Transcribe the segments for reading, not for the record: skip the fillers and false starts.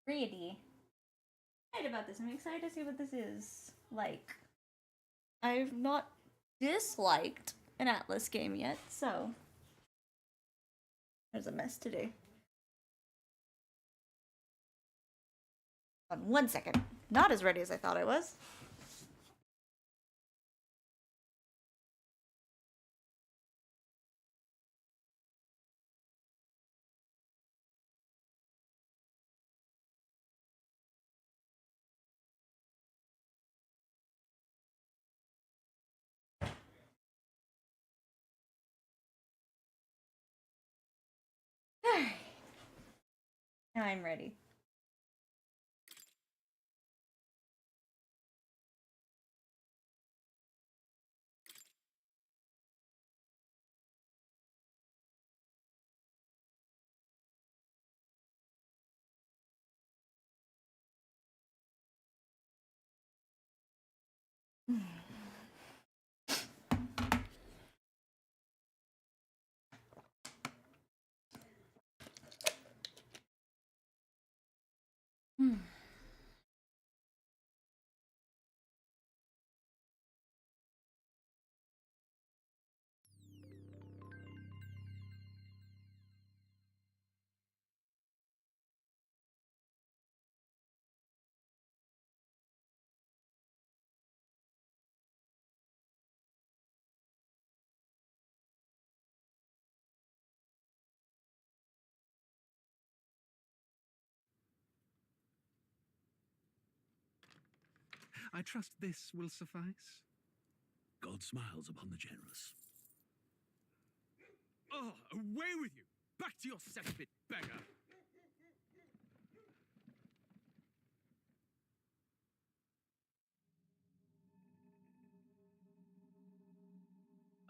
Really excited about this. I'm excited to see what this is like. I've not disliked an Atlus game yet, so there's a mess to do. On 1 second. Not as ready as I thought I was. Now I'm ready. I trust this will suffice. God smiles upon the generous. Oh, away with you! Back to your cesspit, beggar!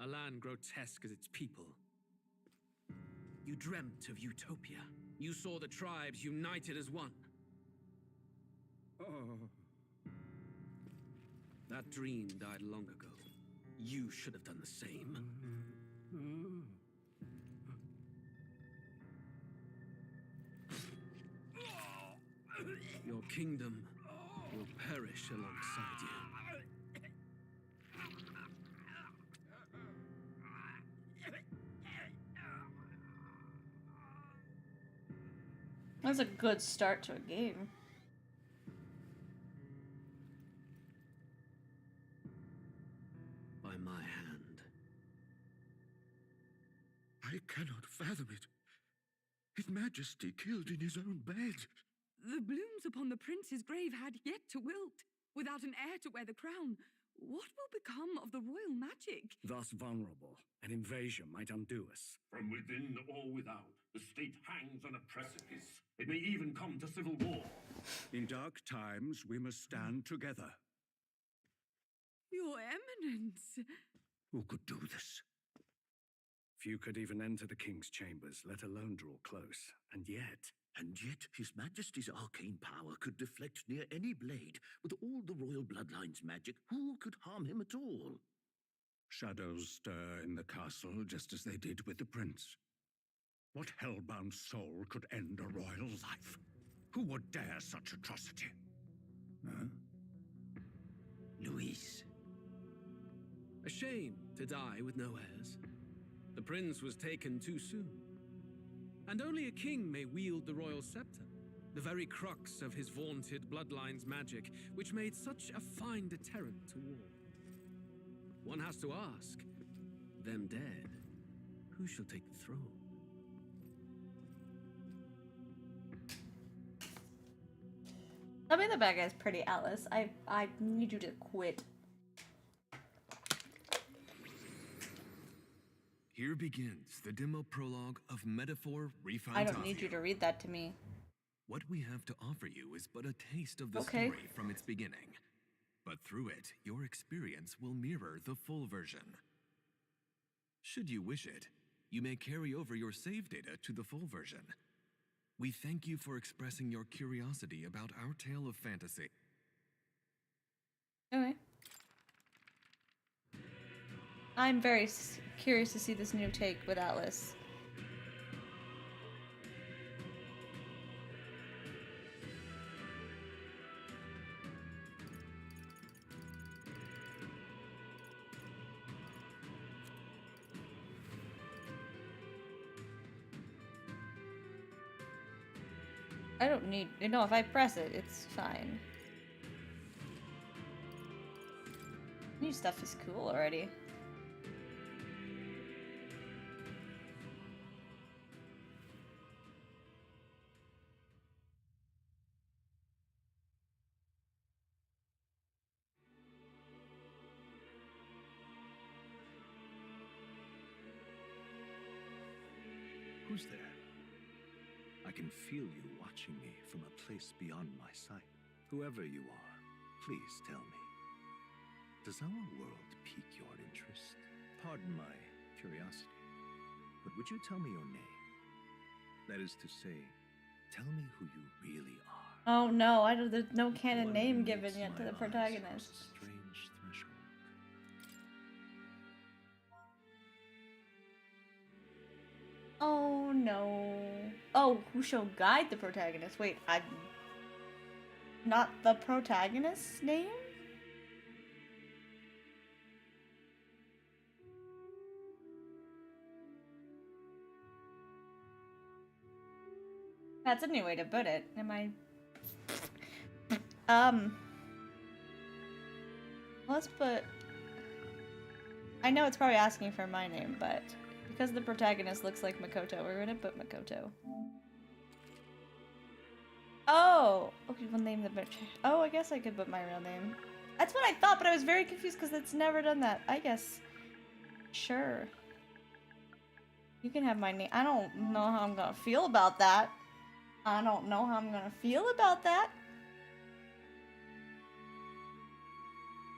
A land grotesque as its people. You dreamt of utopia. You saw the tribes united as one. Oh. That dream died long ago. You should have done the same. Your kingdom will perish alongside you. That's a good start to a game. By my hand. I cannot fathom it. His Majesty killed in his own bed. The blooms upon the prince's grave had yet to wilt. Without an heir to wear the crown, what will become of the royal magic? Thus vulnerable, an invasion might undo us. From within or without, the state hangs on a precipice. It may even come to civil war. In dark times, we must stand together. Your Eminence! Who could do this? Few could even enter the king's chambers, let alone draw close. And yet, His Majesty's arcane power could deflect near any blade. With all the royal bloodline's magic, who could harm him at all? shadows stir in the castle just as they did with the prince. What hellbound soul could end a royal life? Who would dare such atrocity? Huh? Luis. A shame to die with no heirs. The prince was taken too soon. And only a king may wield the royal scepter, the very crux of his vaunted bloodline's magic, which made such a fine deterrent to war. One has to ask, them dead, who shall take the throne? Tell me the bad guy's pretty, Atlus. I need you to quit. Here begins the demo prologue of Metaphor ReFantazio. I don't need you to read that to me. What we have to offer you is but a taste of the Okay. story from its beginning. But through it, your experience will mirror the full version. Should you wish it, you may carry over your save data to the full version. We thank you for expressing your curiosity about our tale of fantasy. Okay. I'm very curious to see this new take with I don't need, you know, if I press it, it's fine. New stuff is cool already. Who's there? I can feel you watching me from a place beyond my sight. Whoever you are, please tell me. Does our world pique your interest? Pardon my curiosity, but would you tell me your name? That is to say, tell me who you really are. Oh no, there's no canon One name who given meets yet to my the eyes protagonist. across a strange threshold. Oh no. Oh, who shall guide the protagonist? Wait, I'm not the protagonist's name? That's a new way to put it. Am I... Let's put... I know it's probably asking for my name, but because the protagonist looks like Makoto, we're gonna put Makoto. Oh! Okay, we'll name the bitch. Oh, I guess I could put my real name. That's what I thought, but I was very confused because it's never done that. I guess. Sure. You can have my name. I don't know how I'm gonna feel about that. I don't know how I'm gonna feel about that.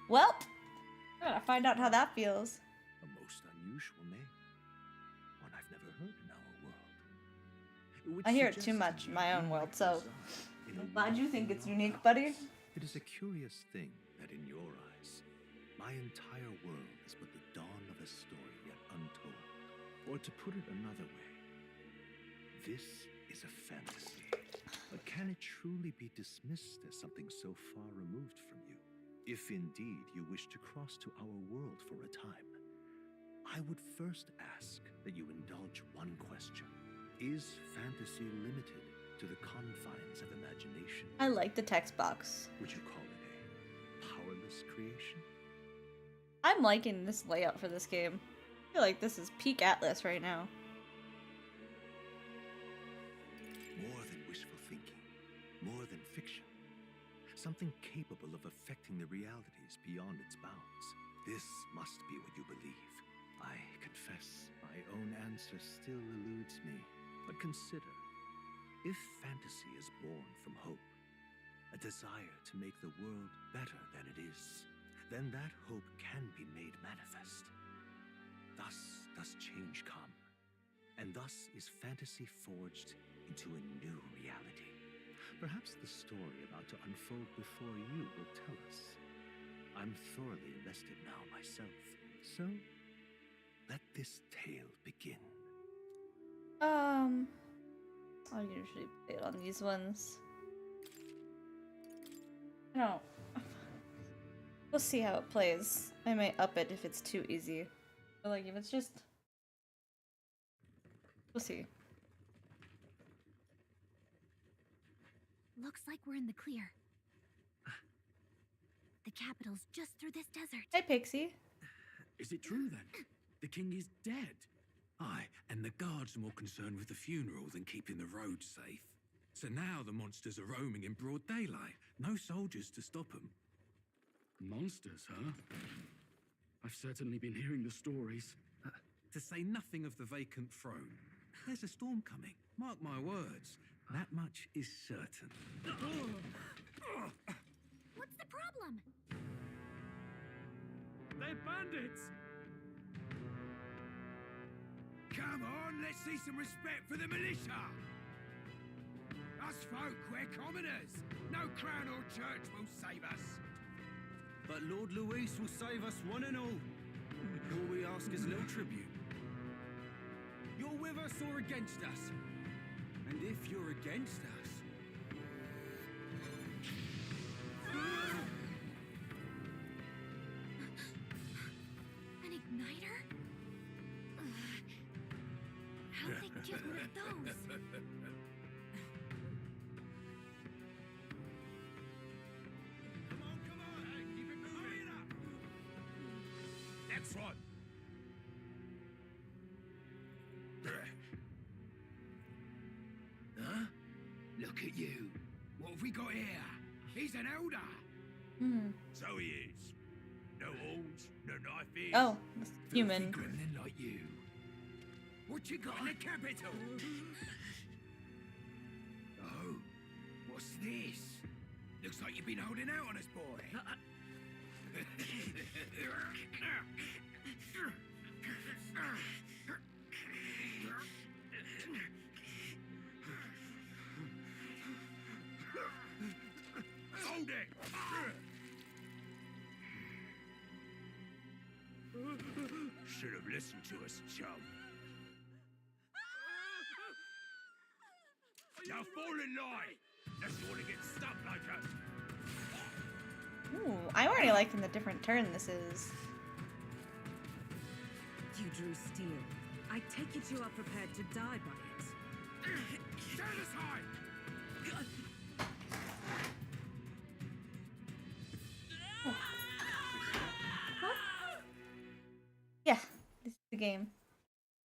Well, I gotta find out how that feels. A most unusual name. One I've never heard in our world. Which I hear it too suggests much in you my own might world, so reside in a I'm glad you world think we it's are unique, not. buddy. It is a curious thing that in your eyes, my entire world is but the dawn of a story yet untold. Or to put it another way, this is a fantasy. But can it truly be dismissed as something so far removed from you? If indeed you wish to cross to our world for a time, I would first ask that you indulge one question. Is fantasy limited to the confines of imagination? I like the text box. Would you call it a powerless creation? I'm liking this layout for this game. I feel like this is peak Atlus right now. More than wishful thinking, more than fiction. Something capable of affecting the realities beyond its bounds. This must be what you believe. I confess, my own answer still eludes me. But consider, if fantasy is born from hope, a desire to make the world better than it is, then that hope can be made manifest. Thus does change come, and thus is fantasy forged into a new reality. Perhaps the story about to unfold before you will tell us. I'm thoroughly invested now myself, so let this tale begin. I'll usually play it on these ones. I don't... We'll see how it plays. I might up it if it's too easy. But like, if it's just... We'll see. Looks like we're in the clear. The capital's just through this desert. Hi, Pixie. Is it true then? The king is dead? Aye, and the guards are more concerned with the funeral than keeping the roads safe. So now the monsters are roaming in broad daylight. No soldiers to stop them. Monsters, huh? I've certainly been hearing the stories. To say nothing of the vacant throne. There's a storm coming. Mark my words. That much is certain. What's the problem? They're bandits! Come on, let's see some respect for the militia! Us folk, we're commoners. No crown or church will save us. But Lord Luis will save us one and all. All we ask is a little tribute. You're with us or against us? And if you're against us... An igniter? How'd they get rid of those? Next one. Huh? Look at you. What have we got here? He's an elder. Hmm. So he is. No horns, no knife. Oh, it's human. Filthy gremlin like you. What you got in the capital? Oh, what's this? Looks like you've been holding out on us, boy. Hold it! Should have listened to us, chum. Now fall in line! Unless you want to get stuck like us. Ooh, I'm already liking the different turn this is. You drew steel. I take it you are prepared to die by it. Stand aside! Yeah, this is the game.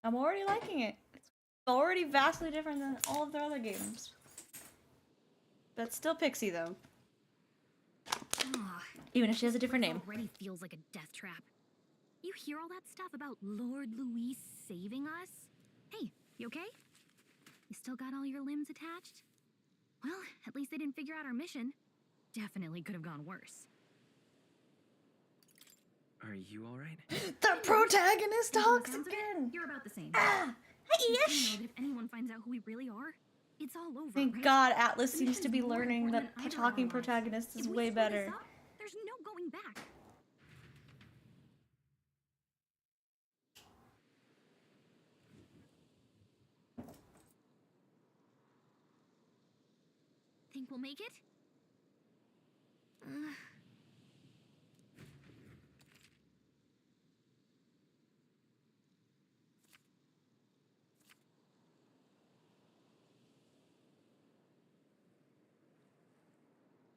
I'm already liking it. It's already vastly different than all of their other games. That's still Pixie though. Even if she has a different name. Already feels like a death trap. You hear all that stuff about Lord Louis saving us? Hey, you okay? You still got all your limbs attached? Well, at least they didn't figure out our mission. Definitely could have gone worse. Are you alright? The protagonist talks Sounds of it, again! You're about the same. Ah! You Yes! know that if anyone finds out who we really are, it's all over. Thank right? God Atlus The seems to be mission's more learning that important than either talking of our lives. protagonist is If we way screw this better. up, there's no going back. Think we'll make it?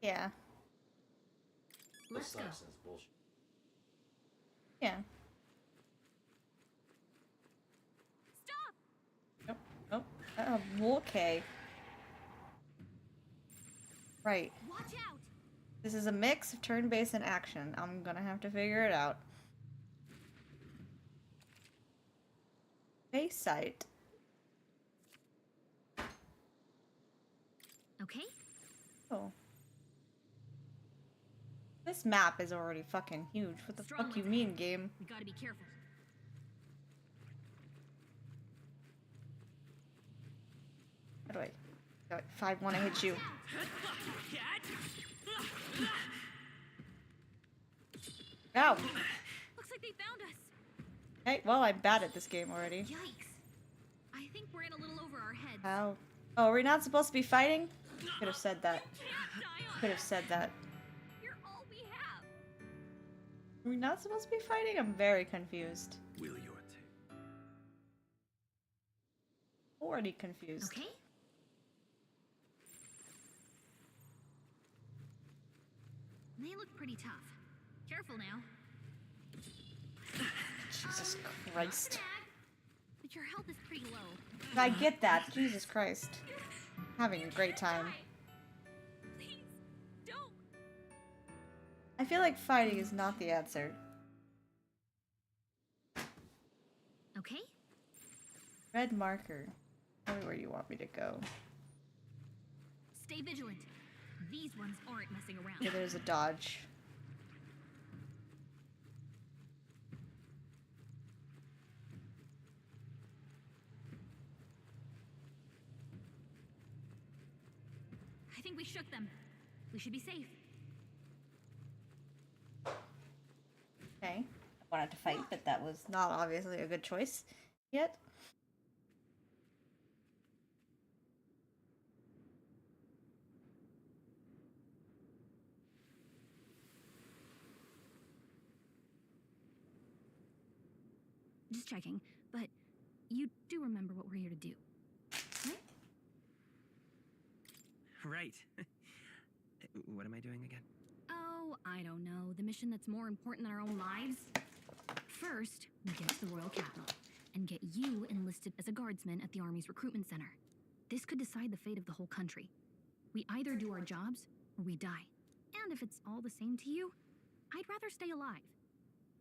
Yeah. Let's go. Yeah. Stop! Oh, okay. Right. Watch out! This is a mix of turn-based and action. I'm gonna have to figure it out. Base site. Okay. Oh. This map is already fucking huge. What the Strong fuck you like mean, game? We gotta be careful. How do I 5 wanna hit you? Ow! Looks like they found us. Hey, well, I'm bad at this game already. Yikes. I think we're in a little over our heads. How? Oh, are we not supposed to be fighting? Could have said that. Could have said that. You're all we have. Are we not supposed to be fighting? I'm very confused. Will your tale? Already confused. Okay. They look pretty tough. Careful now. Jesus Christ. But your health is pretty low. I get that. Jesus Christ. Having a great time. Please, don't. I feel like fighting is not the answer. Okay. Red marker. Tell me where you want me to go. Stay vigilant. These ones aren't messing around. Okay, there's a dodge. I think we shook them. We should be safe. Okay. I wanted to fight, but that was not obviously a good choice yet. Just checking, but you do remember what we're here to do, right? Right. What am I doing again? Oh, I don't know. The mission that's more important than our own lives? First, we get to the royal capital and get you enlisted as a guardsman at the army's recruitment center. This could decide the fate of the whole country. We either do our jobs or we die. And if it's all the same to you, I'd rather stay alive.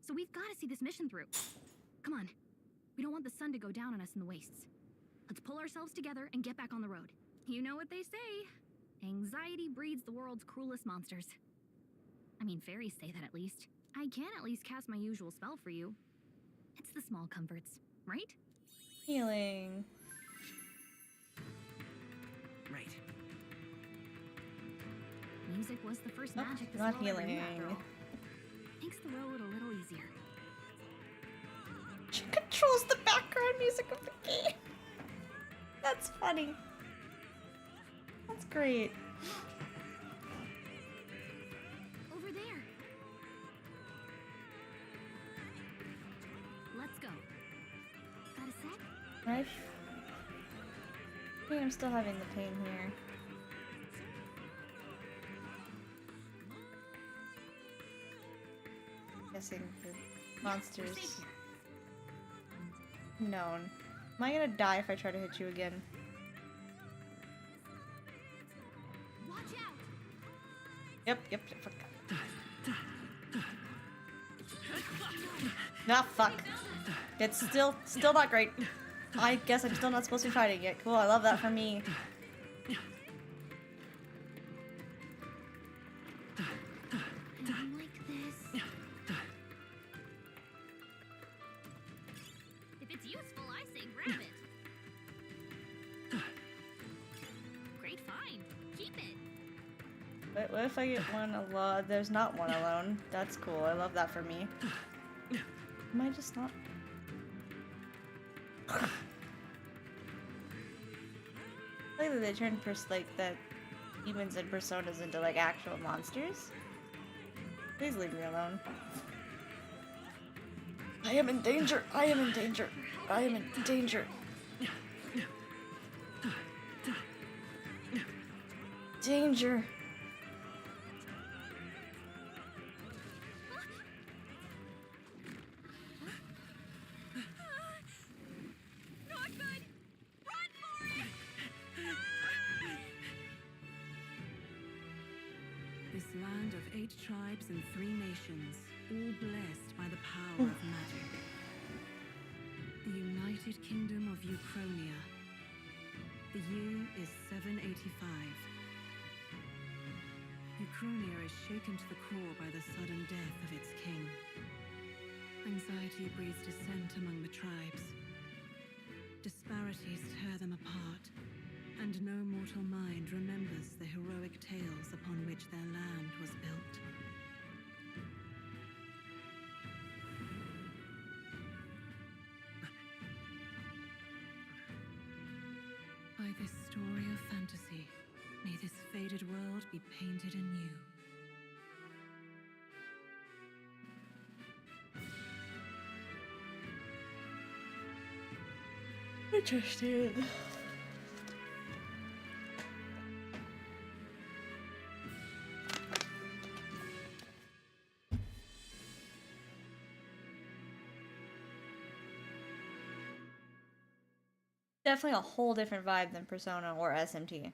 So we've got to see this mission through. Come on. We don't want the sun to go down on us in the wastes. Let's pull ourselves together and get back on the road. You know what they say. Anxiety breeds the world's cruelest monsters. I mean, fairies say that at least. I can at least cast my usual spell for you. It's the small comforts, right? Healing. Right. Music was the first magic this not world ever knew, healing. after all. Makes the road a little easier. She controls the background music of the game. That's funny. That's great. Over there. Let's go. Got a sec? Right? I think I'm still having the pain here. Guessing the monsters. Known. Am I gonna die if I try to hit you again? Watch out. Yep, fuck. Nah, fuck. It's still not great. I guess I'm still not supposed to be fighting it. Cool, I love that for me. And like this. If it's useful, I say grab it. Great find. Keep it. But what if I get one alone? There's not one alone. That's cool. I love that for me. Am I just not? Like that they turn like the humans and personas into like actual monsters. Please leave me alone. I am in danger. I am in danger. I am in danger. Danger. Not good! Run for it! This land of 8 tribes and 3 nations, all blessed by the power of magic. The United Kingdom of Uchronia. The year is 785. Uchronia is shaken to the core by the sudden death of its king. Anxiety breeds dissent among the tribes. Disparities tear them apart, and no mortal mind remembers the heroic tales upon which their land was built. By this story of fantasy, may this faded world be painted anew. Interesting. Definitely a whole different vibe than Persona or SMT.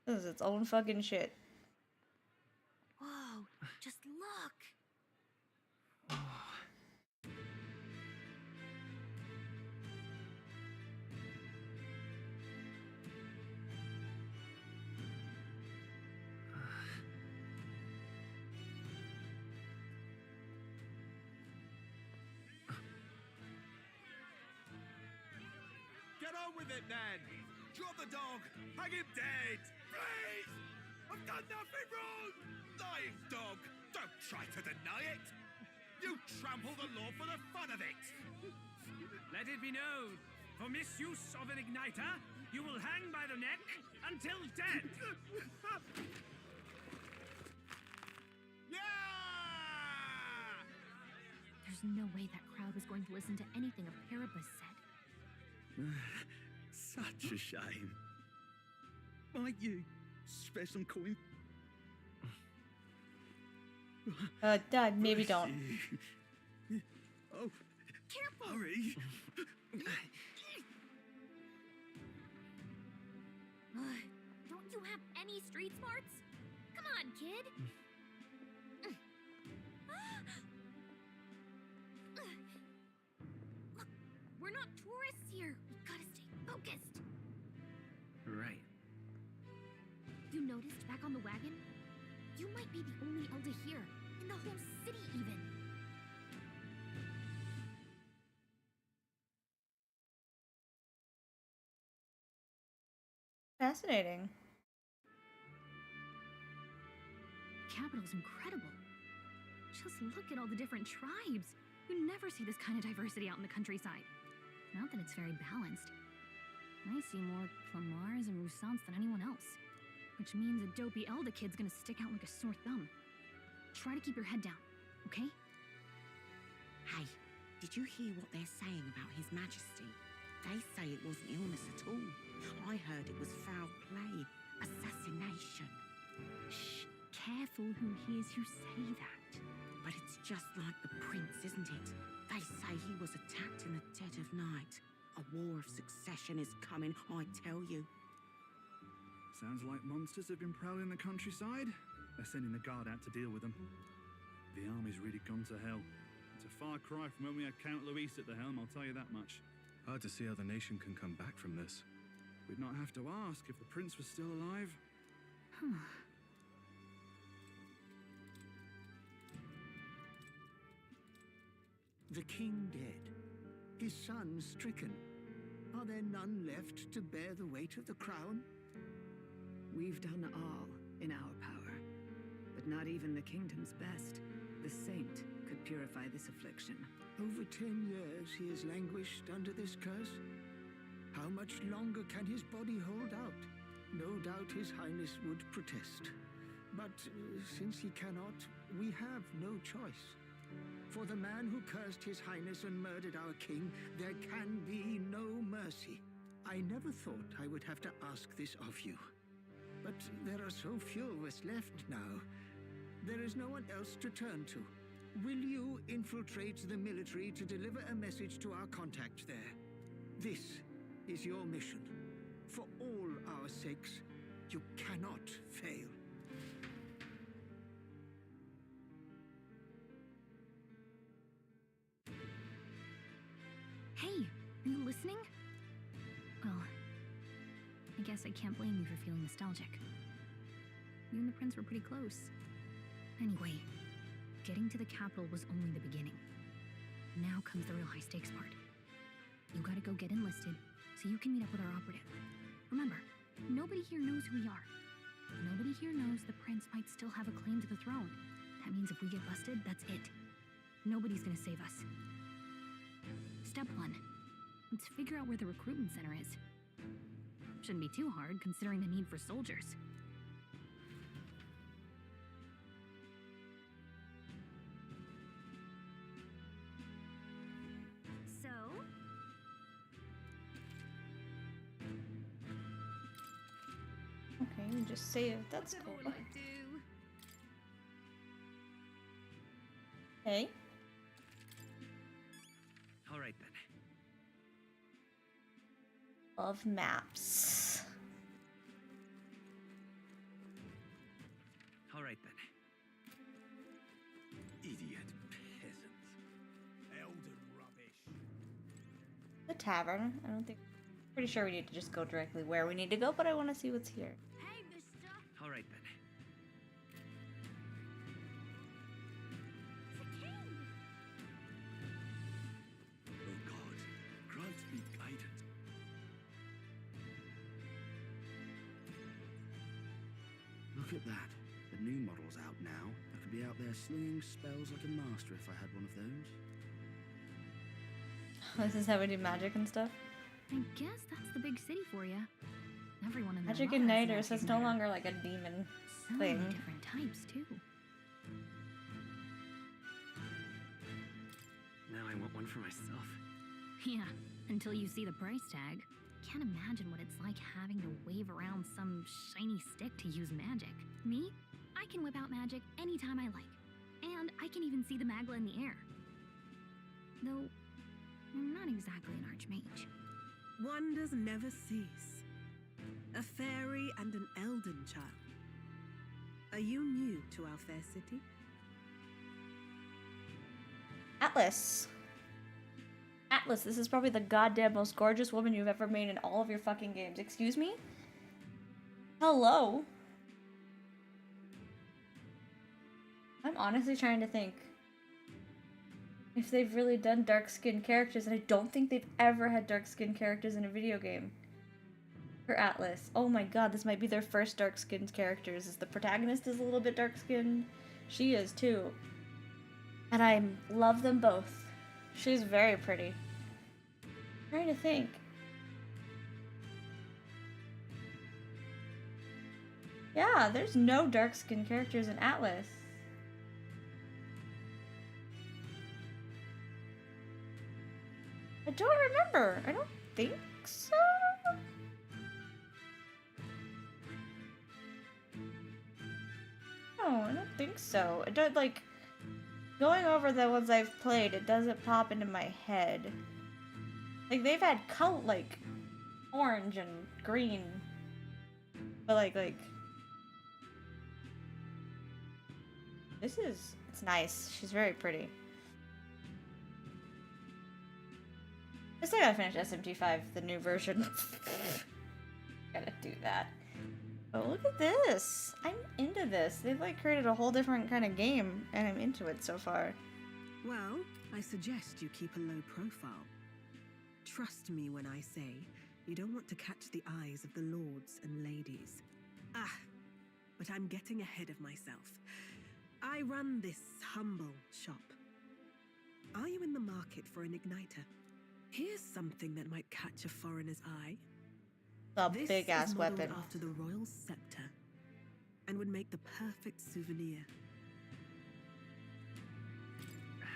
This is its own fucking shit. Whoa, just look. Get on with it, then! Drop the dog! Hang him dead! Please! I've done nothing wrong! Lying dog! Don't try to deny it! You trample the law for the fun of it! Let it be known, for misuse of an igniter, you will hang by the neck until dead. Yeah! There's no way that crowd was going to listen to anything a Paribus said. Such a shame. Might you spare some coin? Dad, maybe don't. Oh, Careful! hurry! Don't you have any street smarts? Come on, kid! Look, we're not tourists here. We gotta stay focused. Right. You noticed back on the wagon? You might be the only elder here, in the whole city even. Fascinating. The capital's incredible. Just look at all the different tribes. You never see this kind of diversity out in the countryside. Not that it's very balanced. I see more Plamars and Roussants than anyone else. Which means a dopey Elda kid's gonna stick out like a sore thumb. Try to keep your head down, okay? Hey, did you hear what they're saying about His Majesty? They say it wasn't illness at all. I heard it was foul play, assassination. Shh, careful who hears you say that. But it's just like the prince, isn't it? They say he was attacked in the dead of night. A war of succession is coming, I tell you. Sounds like monsters have been prowling the countryside. They're sending the guard out to deal with them. The army's really gone to hell. It's a far cry from when we had Count Luis at the helm, I'll tell you that much. Hard to see how the nation can come back from this. We'd not have to ask if the prince was still alive. The king dead, his son stricken. Are there none left to bear the weight of the crown? We've done all in our power, but not even the kingdom's best, the saint, could purify this affliction. Over 10 years he has languished under this curse. How much longer can his body hold out? No doubt His Highness would protest. But since he cannot, we have no choice. For the man who cursed His Highness and murdered our king, there can be no mercy. I never thought I would have to ask this of you. But there are so few of us left now. There is no one else to turn to. Will you infiltrate the military to deliver a message to our contact there? This is your mission. For all our sakes, you cannot fail. Hey, are you listening? Well, I guess I can't blame you for feeling nostalgic. You and the prince were pretty close. Anyway, getting to the capital was only the beginning. Now comes the real high-stakes part. You gotta go get enlisted so you can meet up with our operative. Remember, nobody here knows who we are. Nobody here knows the prince might still have a claim to the throne. That means if we get busted, that's it. Nobody's gonna save us. Step 1. Let's figure out where the recruitment center is. Shouldn't be too hard, considering the need for soldiers. So... Okay, you just save. That's cool. What will I do? Hey. All right then. Love maps. All right then. Idiot peasants. Elden rubbish. The tavern. I don't think. Pretty sure we need to just go directly where we need to go, but I want to see what's here. Hey, mister! All right then. The king! Oh God, grant me guidance. Look at that. The new model's out now. I could be out there slinging spells like a master if I had one of those. This is how we do magic and stuff. I guess that's the big city for you. Everyone in the Magic law has Igniter, so it's no Igniter. longer like a demon So thing. many different types, too. Now I want one for myself. Yeah, until you see the price tag. Can't imagine what it's like having to wave around some shiny stick to use magic. Me? I can whip out magic anytime I like. And I can even see the Magla in the air. though I'm not exactly an archmage. Wonders never cease. A fairy and an elden child. Are you new to our fair city? Atlus. Atlus, this is probably the goddamn most gorgeous woman you've ever made in all of your fucking games. Excuse me? Hello? I'm honestly trying to think if they've really done dark-skinned characters, and I don't think they've ever had dark-skinned characters in a video game. For Atlus. Oh my god, this might be their first dark-skinned characters. The protagonist is a little bit dark-skinned. She is too. And I love them both. She's very pretty. I'm trying to think. Yeah, there's no dark-skinned characters in Atlus. I don't remember. I don't think so. No, I don't think so. I don't, like, going over the ones I've played, it doesn't pop into my head. Like, they've had like, orange and green. But, like, it's nice. She's very pretty. I still gotta finish SMT5, the new version. Gotta do that. Oh, look at this! I'm into this. They've like created a whole different kind of game, and I'm into it so far. Well, I suggest you keep a low profile. Trust me when I say you don't want to catch the eyes of the lords and ladies. Ah, but I'm getting ahead of myself. I run this humble shop. Are you in the market for an igniter? Here's something that might catch a foreigner's eye. A big-ass weapon. After the royal scepter, and would make the perfect souvenir.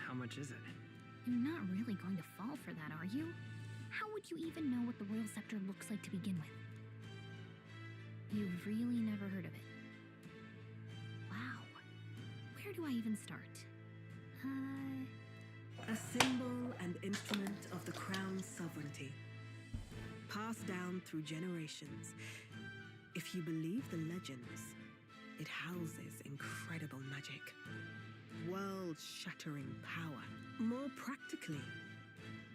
How much is it? You're not really going to fall for that, are you? How would you even know what the royal scepter looks like to begin with? You've really never heard of it. Wow. Where do I even start? A symbol and instrument of the crown's sovereignty. Passed down through generations. If you believe the legends, it houses incredible magic. World-shattering power. More practically,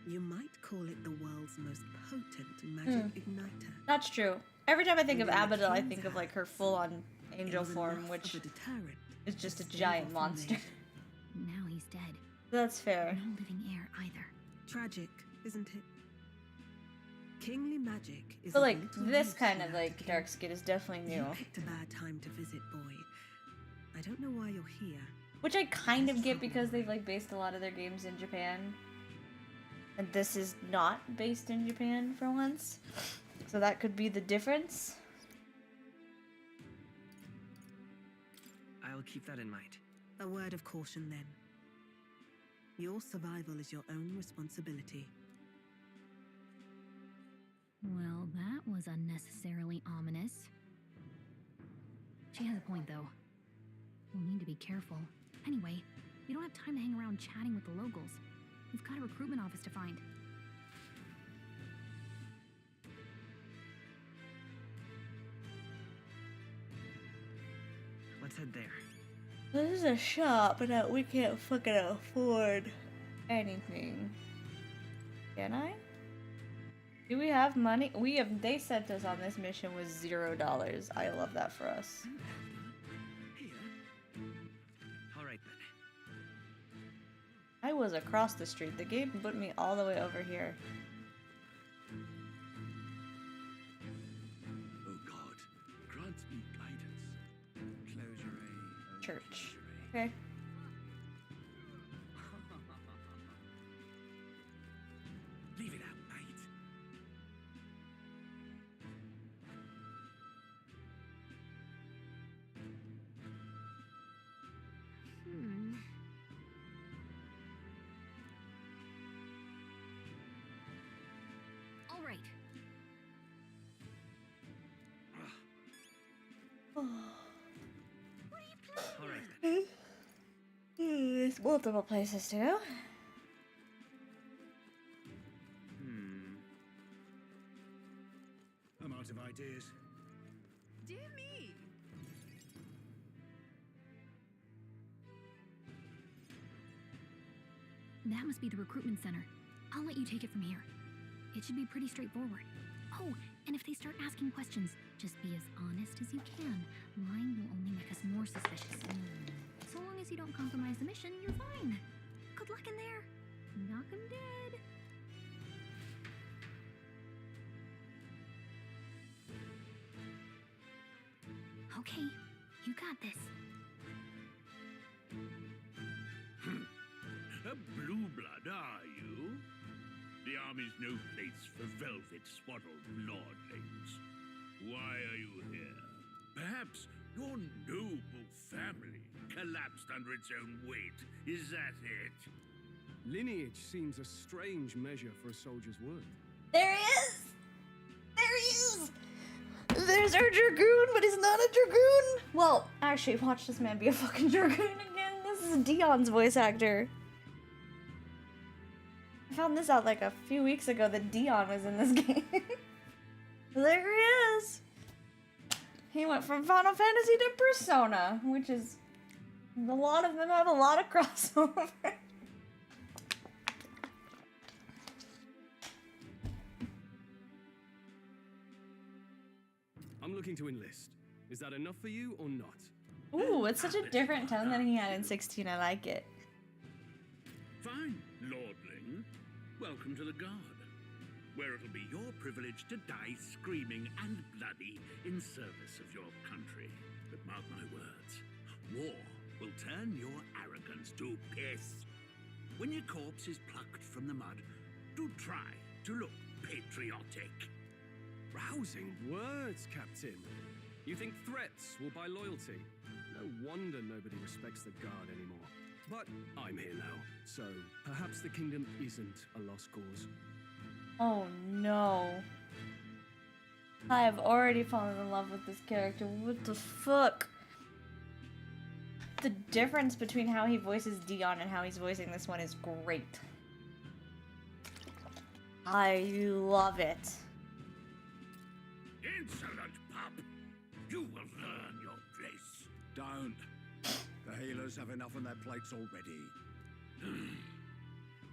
you might call it the world's most potent magic igniter. That's true. Every time I think of Abigail, I think of like her full-on angel form, which is just a giant monster. Now he's dead. That's fair. No living heir either. Tragic, isn't it? Kingly magic is. But like this kind of like dark skin is definitely new. You picked a bad time to visit, boy. I don't know why you're here. Which I kind of get because they've like based a lot of their games in Japan. And this is not based in Japan for once. So that could be the difference. I'll keep that in mind. A word of caution then. Your survival is your own responsibility. Well, that was unnecessarily ominous. She has a point, though. We'll need to be careful. Anyway, we don't have time to hang around chatting with the locals. We've got a recruitment office to find. Let's head there. This is a shop, but we can't fucking afford anything. Can I? Do we have money? They sent us on this mission with $0. I love that for us. Alright then. I was across the street. The game put me all the way over here. Oh God, grant me guidance. Closure A. Church. Okay. Leave it out, mate. All right. Alright then. There's multiple places to go. dears. Dear me. That must be the recruitment center. I'll let you take it from here. It should be pretty straightforward. Oh, and if they start asking questions, just be as honest as you can. Lying will only make us more suspicious. So long as you don't compromise the mission, you're fine. Good luck in there. Knock 'em dead. Okay, you got this. A blue blood, are you? The army's no place for velvet-swaddled lordlings. Why are you here? Perhaps your noble family collapsed under its own weight. Is that it? Lineage seems a strange measure for a soldier's worth. There he is! There he is! There's our Dragoon, but he's not a Dragoon! Well, actually, watch this man be a fucking Dragoon again. This is Dion's voice actor. I found this out like a few weeks ago that Dion was in this game. There he is! He went from Final Fantasy to Persona, which is... a lot of them have a lot of crossover. I'm looking to enlist. Is that enough for you or not? Ooh, it's such a different tone than he had in 16. I like it. Fine, lordling. Welcome to the Guard, where it'll be your privilege to die screaming and bloody in service of your country. But mark my words, war will turn your arrogance to piss. When your corpse is plucked from the mud, do try to look patriotic. Rousing words, Captain. You think threats will buy loyalty? No wonder nobody respects the Guard anymore. But I'm here now, so perhaps the kingdom isn't a lost cause. Oh no. I have already fallen in love with this character. What the fuck? The difference between how he voices Dion and how he's voicing this one is great. I love it. Insolent pup! You will learn your place. Don't. The healers have enough on their plates already.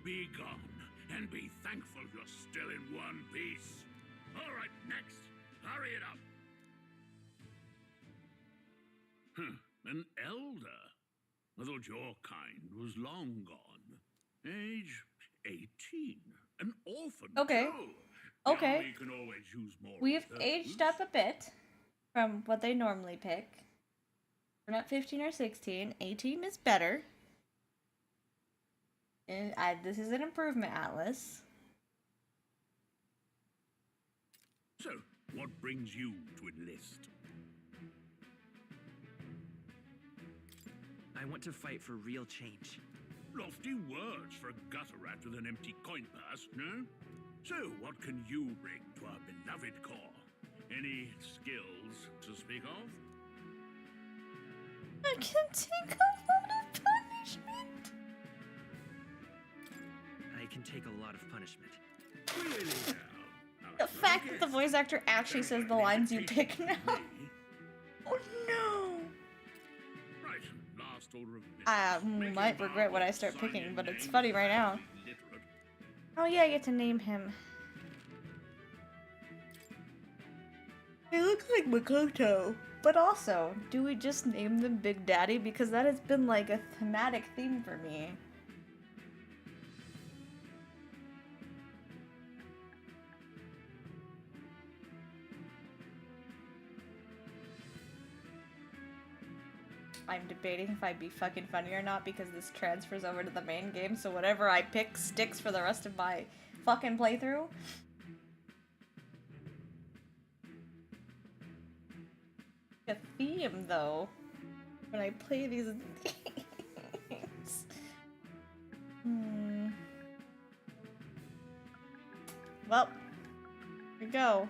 Be gone, and be thankful you're still in one piece. All right, next. Hurry it up. An elder. I thought your kind was long gone. Age 18. An orphan. Okay. too. Okay. Now we can always use more We've of those. aged up a bit from what they normally pick. We're not 15 or 16. 18 is better. And this is an improvement, Atlus. So, what brings you to enlist? I want to fight for real change. Lofty words for a gutter rat with an empty coin purse, no? So, what can you bring to our beloved corps? Any skills to speak of? I can take a lot of punishment. I can take a lot of punishment. Really now? The fact that the voice actor actually says the lines you pick now. Oh no! Right, last order of business. I might regret what I start picking, but it's funny right now. Oh yeah, I get to name him. He looks like Makoto. But also, do we just name them Big Daddy? Because that has been like a thematic theme for me. I'm debating if I'd be fucking funny or not because this transfers over to the main game, so whatever I pick sticks for the rest of my fucking playthrough. A theme, though, when I play these games. Well, here we go.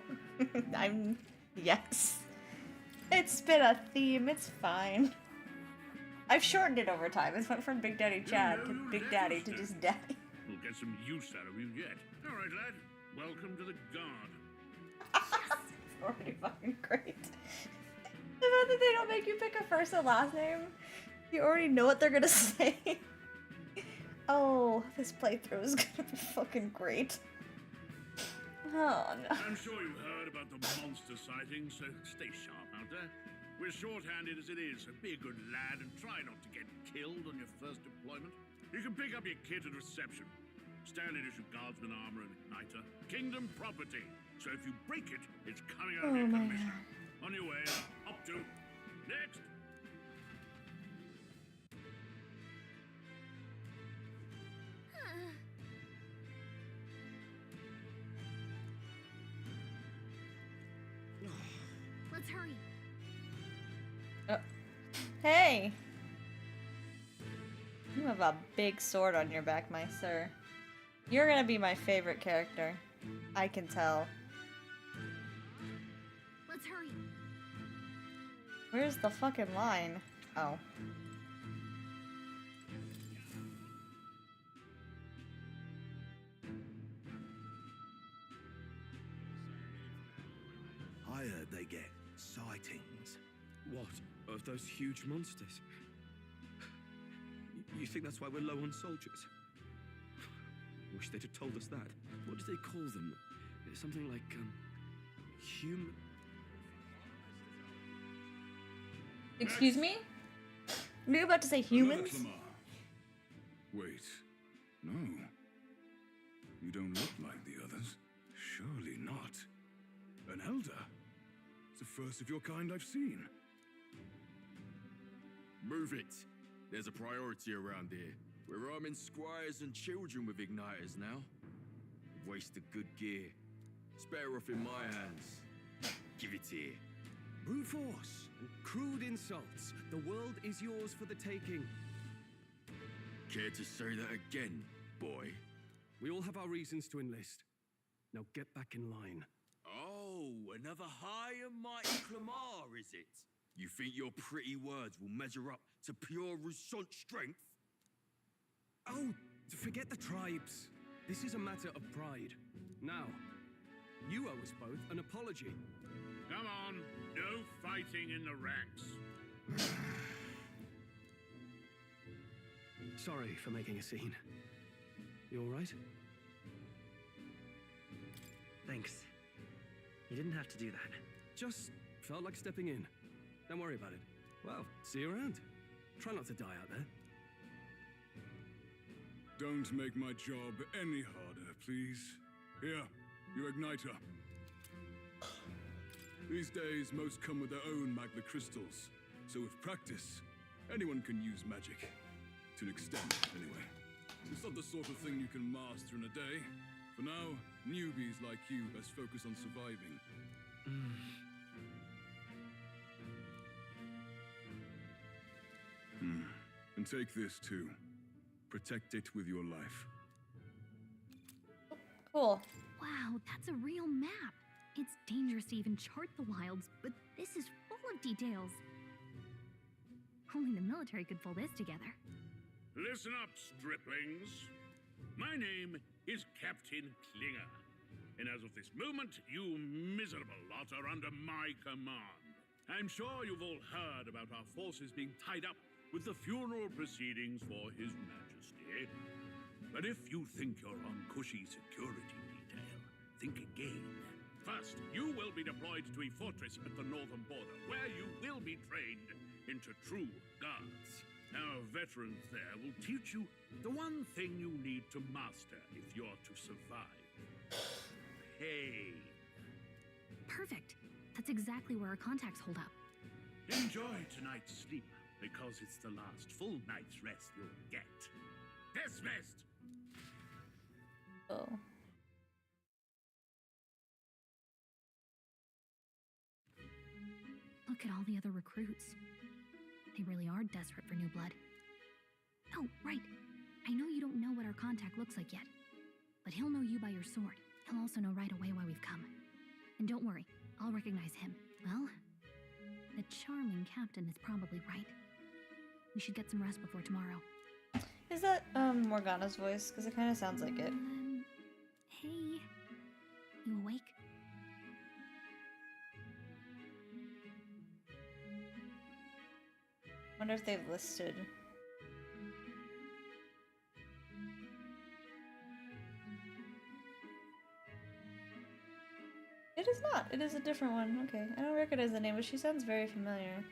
Yes. It's been a theme, it's fine. I've shortened it over time. It went from Big Daddy Chad to Big Daddy to just Daddy. We'll get some use out of you yet. All right, lad. Welcome to the Guard. already fucking great. The fact that they don't make you pick a first and last name, you already know what they're gonna say. Oh, this playthrough is gonna be fucking great. Oh no. I'm sure you've heard about the monster sightings, so stay sharp out there. We're short-handed as it is, so be a good lad and try not to get killed on your first deployment. You can pick up your kit at reception. Standard issue guardsman armor and igniter. Kingdom property. So if you break it, it's coming out of your commission. On your way, up to. Next! Let's hurry. Hey! You have a big sword on your back, my sir. You're gonna be my favorite character. I can tell. Let's hurry. Where's the fucking line? Oh. I heard they get sightings. What? Of those huge monsters? You think that's why we're low on soldiers? Wish they'd have told us that. What do they call them? Something like, human... Excuse me? Were you about to say humans? Wait, no. You don't look like the others. Surely not. An elder? It's the first of your kind I've seen. Move it. There's a priority around here. We're arming squires and children with igniters now. Wasted good gear. Spare off in my hands. Give it here. Brute force and crude insults. The world is yours for the taking. Care to say that again, boy? We all have our reasons to enlist. Now get back in line. Oh, another high and mighty Clamar, is it? You think your pretty words will measure up to pure Rousseau strength? Oh, forget the tribes. This is a matter of pride. Now, you owe us both an apology. Come on, no fighting in the ranks. Sorry for making a scene. You all right? Thanks. You didn't have to do that. Just felt like stepping in. Don't worry about it. Well, see you around. Try not to die out there. Don't make my job any harder, please. Here, your igniter. These days, most come with their own magna crystals. So with practice, anyone can use magic. To an extent, anyway. It's not the sort of thing you can master in a day. For now, newbies like you best focus on surviving. And take this too. Protect it with your life. Cool. Wow, that's a real map. It's dangerous to even chart the wilds, but this is full of details. Only the military could pull this together. Listen up, striplings. My name is Captain Klinger. And as of this moment, you miserable lot are under my command. I'm sure you've all heard about our forces being tied up with the funeral proceedings for His Majesty. But if you think you're on cushy security detail, think again. First, you will be deployed to a fortress at the northern border, where you will be trained into true guards. Our veterans there will teach you the one thing you need to master if you're to survive. Pain. Perfect. That's exactly where our contacts hold up. Enjoy tonight's sleep, because it's the last full night's rest you'll get. Dismissed! Oh. Look at all the other recruits. They really are desperate for new blood. Oh, right. I know you don't know what our contact looks like yet, but he'll know you by your sword. He'll also know right away why we've come. And don't worry, I'll recognize him. Well, the charming captain is probably right. We should get some rest before tomorrow. Is that Morgana's voice? Because it kind of sounds like it. Hey, you awake? Wonder if they've listed. It is not. It is a different one. Okay. I don't recognize the name, but she sounds very familiar.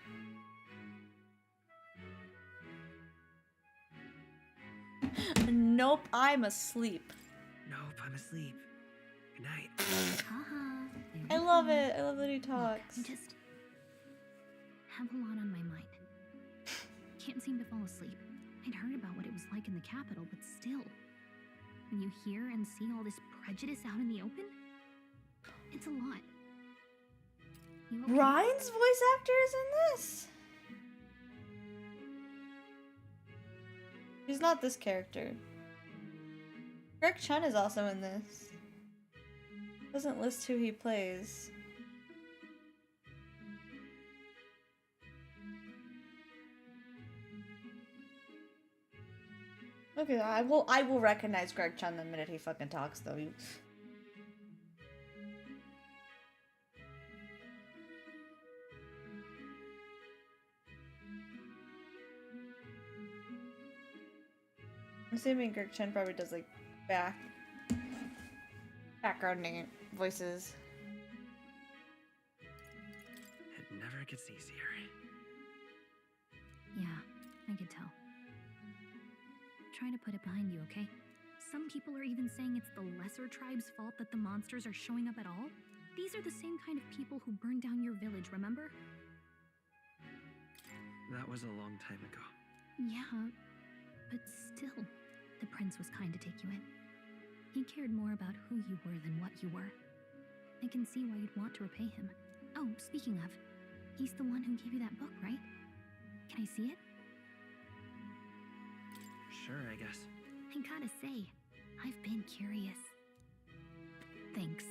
Nope, I'm asleep. Nope, I'm asleep. Good night. I love it. I love that he talks. Look, I just have a lot on my mind. Can't seem to fall asleep. I'd heard about what it was like in the capital, but still. When you hear and see all this prejudice out in the open, it's a lot. You okay? Ryan's voice actor is in this? He's not this character. Greg Chun is also in this. Doesn't list who he plays. Okay, I will recognize Greg Chun the minute he fucking talks though. I'm assuming Greg Chen probably does like backgrounding voices. It never gets easier. Yeah, I could tell. Try to put it behind you, okay? Some people are even saying it's the lesser tribe's fault that the monsters are showing up at all. These are the same kind of people who burned down your village, remember? That was a long time ago. Yeah, but still, the prince was kind to take you in. He cared more about who you were than what you were. I can see why you'd want to repay him. Oh, speaking of, he's the one who gave you that book, right? Can I see it? Sure, I guess. I gotta say, I've been curious. Thanks.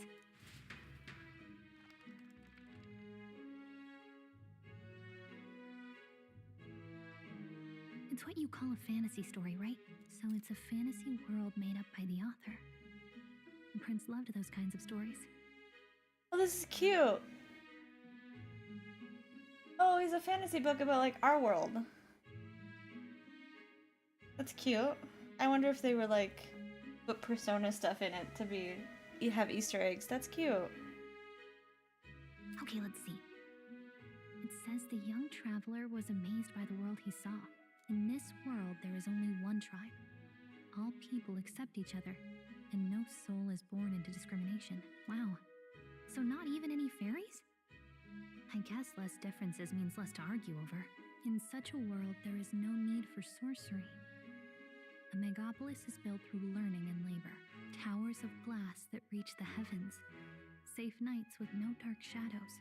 It's what you call a fantasy story, right? So it's a fantasy world made up by the author. The prince loved those kinds of stories. Oh, this is cute. Oh, he's a fantasy book about like our world. That's cute. I wonder if they were like put Persona stuff in it to be have Easter eggs. That's cute. Okay, let's see. It says the young traveler was amazed by the world he saw. In this world, there is only one tribe. All people accept each other, and no soul is born into discrimination. Wow. So not even any fairies? I guess less differences means less to argue over. In such a world, there is no need for sorcery. A megapolis is built through learning and labor. Towers of glass that reach the heavens. Safe nights with no dark shadows.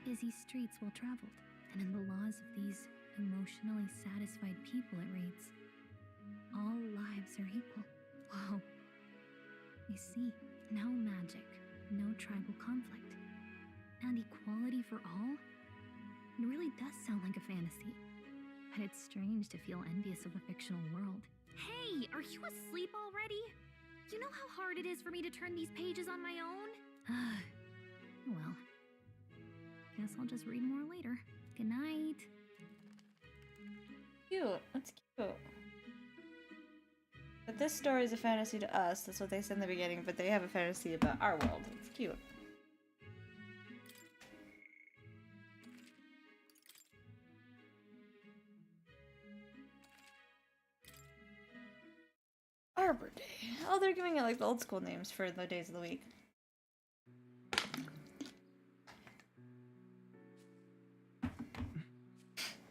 Busy streets well traveled. And in the laws of these emotionally satisfied people, it reads, all lives are equal. Whoa. You see, no magic, no tribal conflict, and equality for all? It really does sound like a fantasy. But it's strange to feel envious of a fictional world. Hey, are you asleep already? You know how hard it is for me to turn these pages on my own? Well, guess I'll just read more later. Good night. Cute. That's cute. But this story is a fantasy to us. That's what they said in the beginning, but they have a fantasy about our world. It's cute. Arbor Day. Oh, they're giving it like the old school names for the days of the week.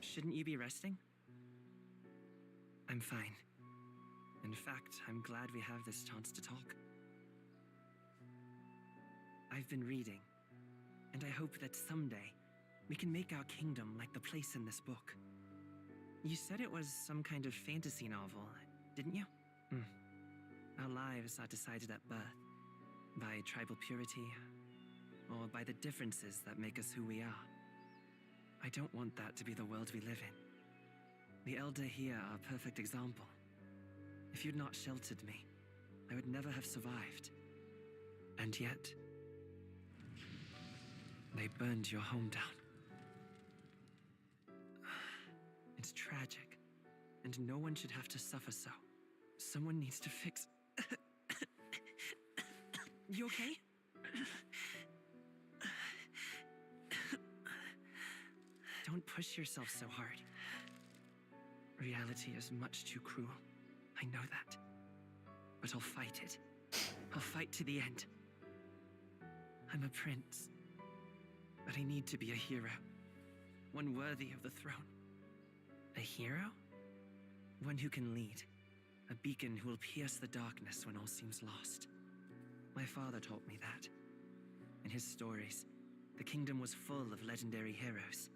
Shouldn't you be resting? I'm fine. In fact, I'm glad we have this chance to talk. I've been reading, and I hope that someday we can make our kingdom like the place in this book. You said it was some kind of fantasy novel, didn't you? Our lives are decided at birth, by tribal purity, or by the differences that make us who we are. I don't want that to be the world we live in. The Elder here are a perfect example. If you'd not sheltered me, I would never have survived. And yet, they burned your home down. and tragic, and no one should have to suffer so. Someone needs to fix... You okay? Don't push yourself so hard. Reality is much too cruel. I know that. But I'll fight it. I'll fight to the end. I'm a prince. But I need to be a hero. One worthy of the throne. A hero? One who can lead. A beacon who will pierce the darkness when all seems lost. My father taught me that. In his stories, the kingdom was full of legendary heroes.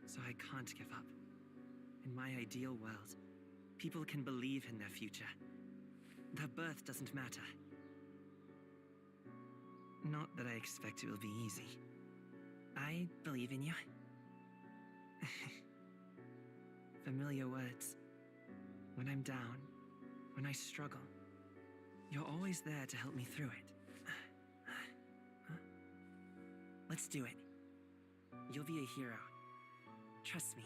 So I can't give up. In my ideal world, people can believe in their future. Their birth doesn't matter. Not that I expect it will be easy. I believe in you. Familiar words. When I'm down, when I struggle, you're always there to help me through it. Let's do it. You'll be a hero. Trust me.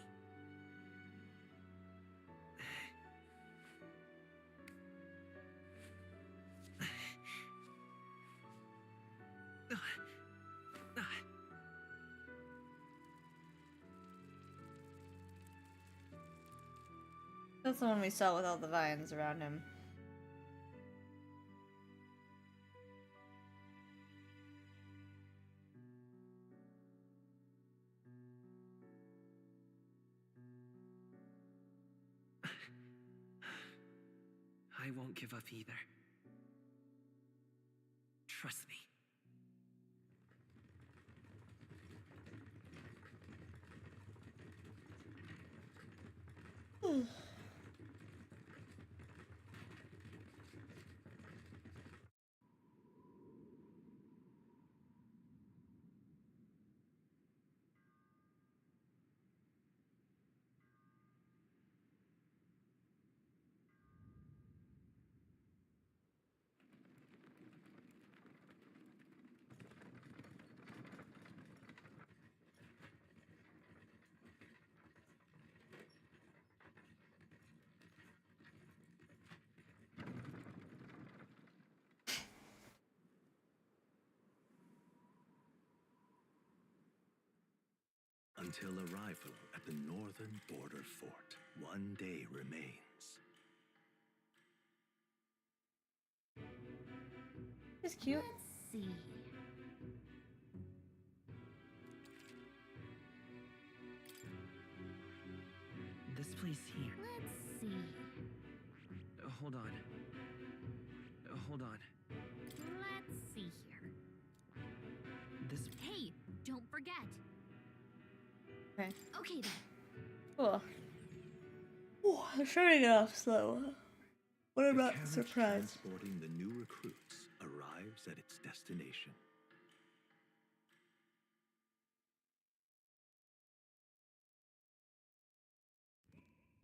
That's the one we saw with all the vines around him. I won't give up either. Trust me. Until arrival at the northern border fort, one day remains. It's cute. Let's see. This place here. Let's see. Hold on. Hold on. Let's see here. This... Hey, don't forget. Okay. Okay then. Cool. Oh, I'm starting it off slow. But I'm not carriage surprised. transporting the new recruits arrives at its destination.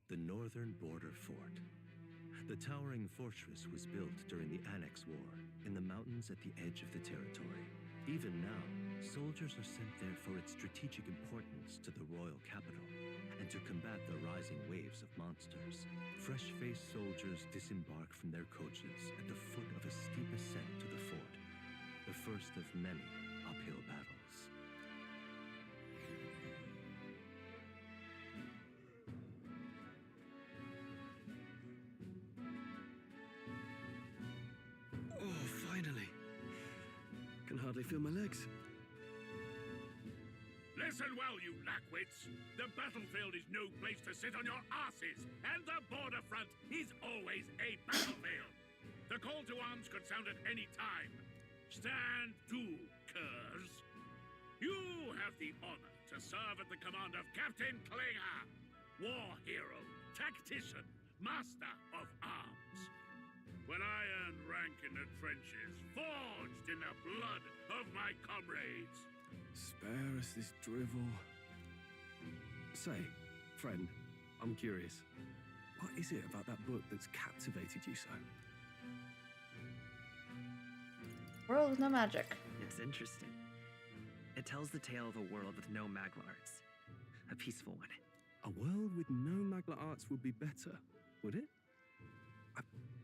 The northern border fort. The towering fortress was built during the Annex War in the mountains at the edge of the territory. Even now, soldiers are sent there for its strategic importance to the royal capital and to combat the rising waves of monsters. Fresh-faced soldiers disembark from their coaches at the foot of a steep ascent to the fort, the first of many uphill battles. Oh, finally. Can hardly feel my legs. Listen well, you lackwits. The battlefield is no place to sit on your asses, and the border front is always a battlefield. The call to arms could sound at any time. Stand to, curs. You have the honor to serve at the command of Captain Klinger, war hero, tactician, master of arms. When I earned rank in the trenches, forged in the blood of my comrades. Spare us this drivel. Say, friend, I'm curious. What is it about that book that's captivated you so? World with no magic. It's interesting. It tells the tale of a world with no Maglars. A peaceful one. A world with no magla arts would be better, would it?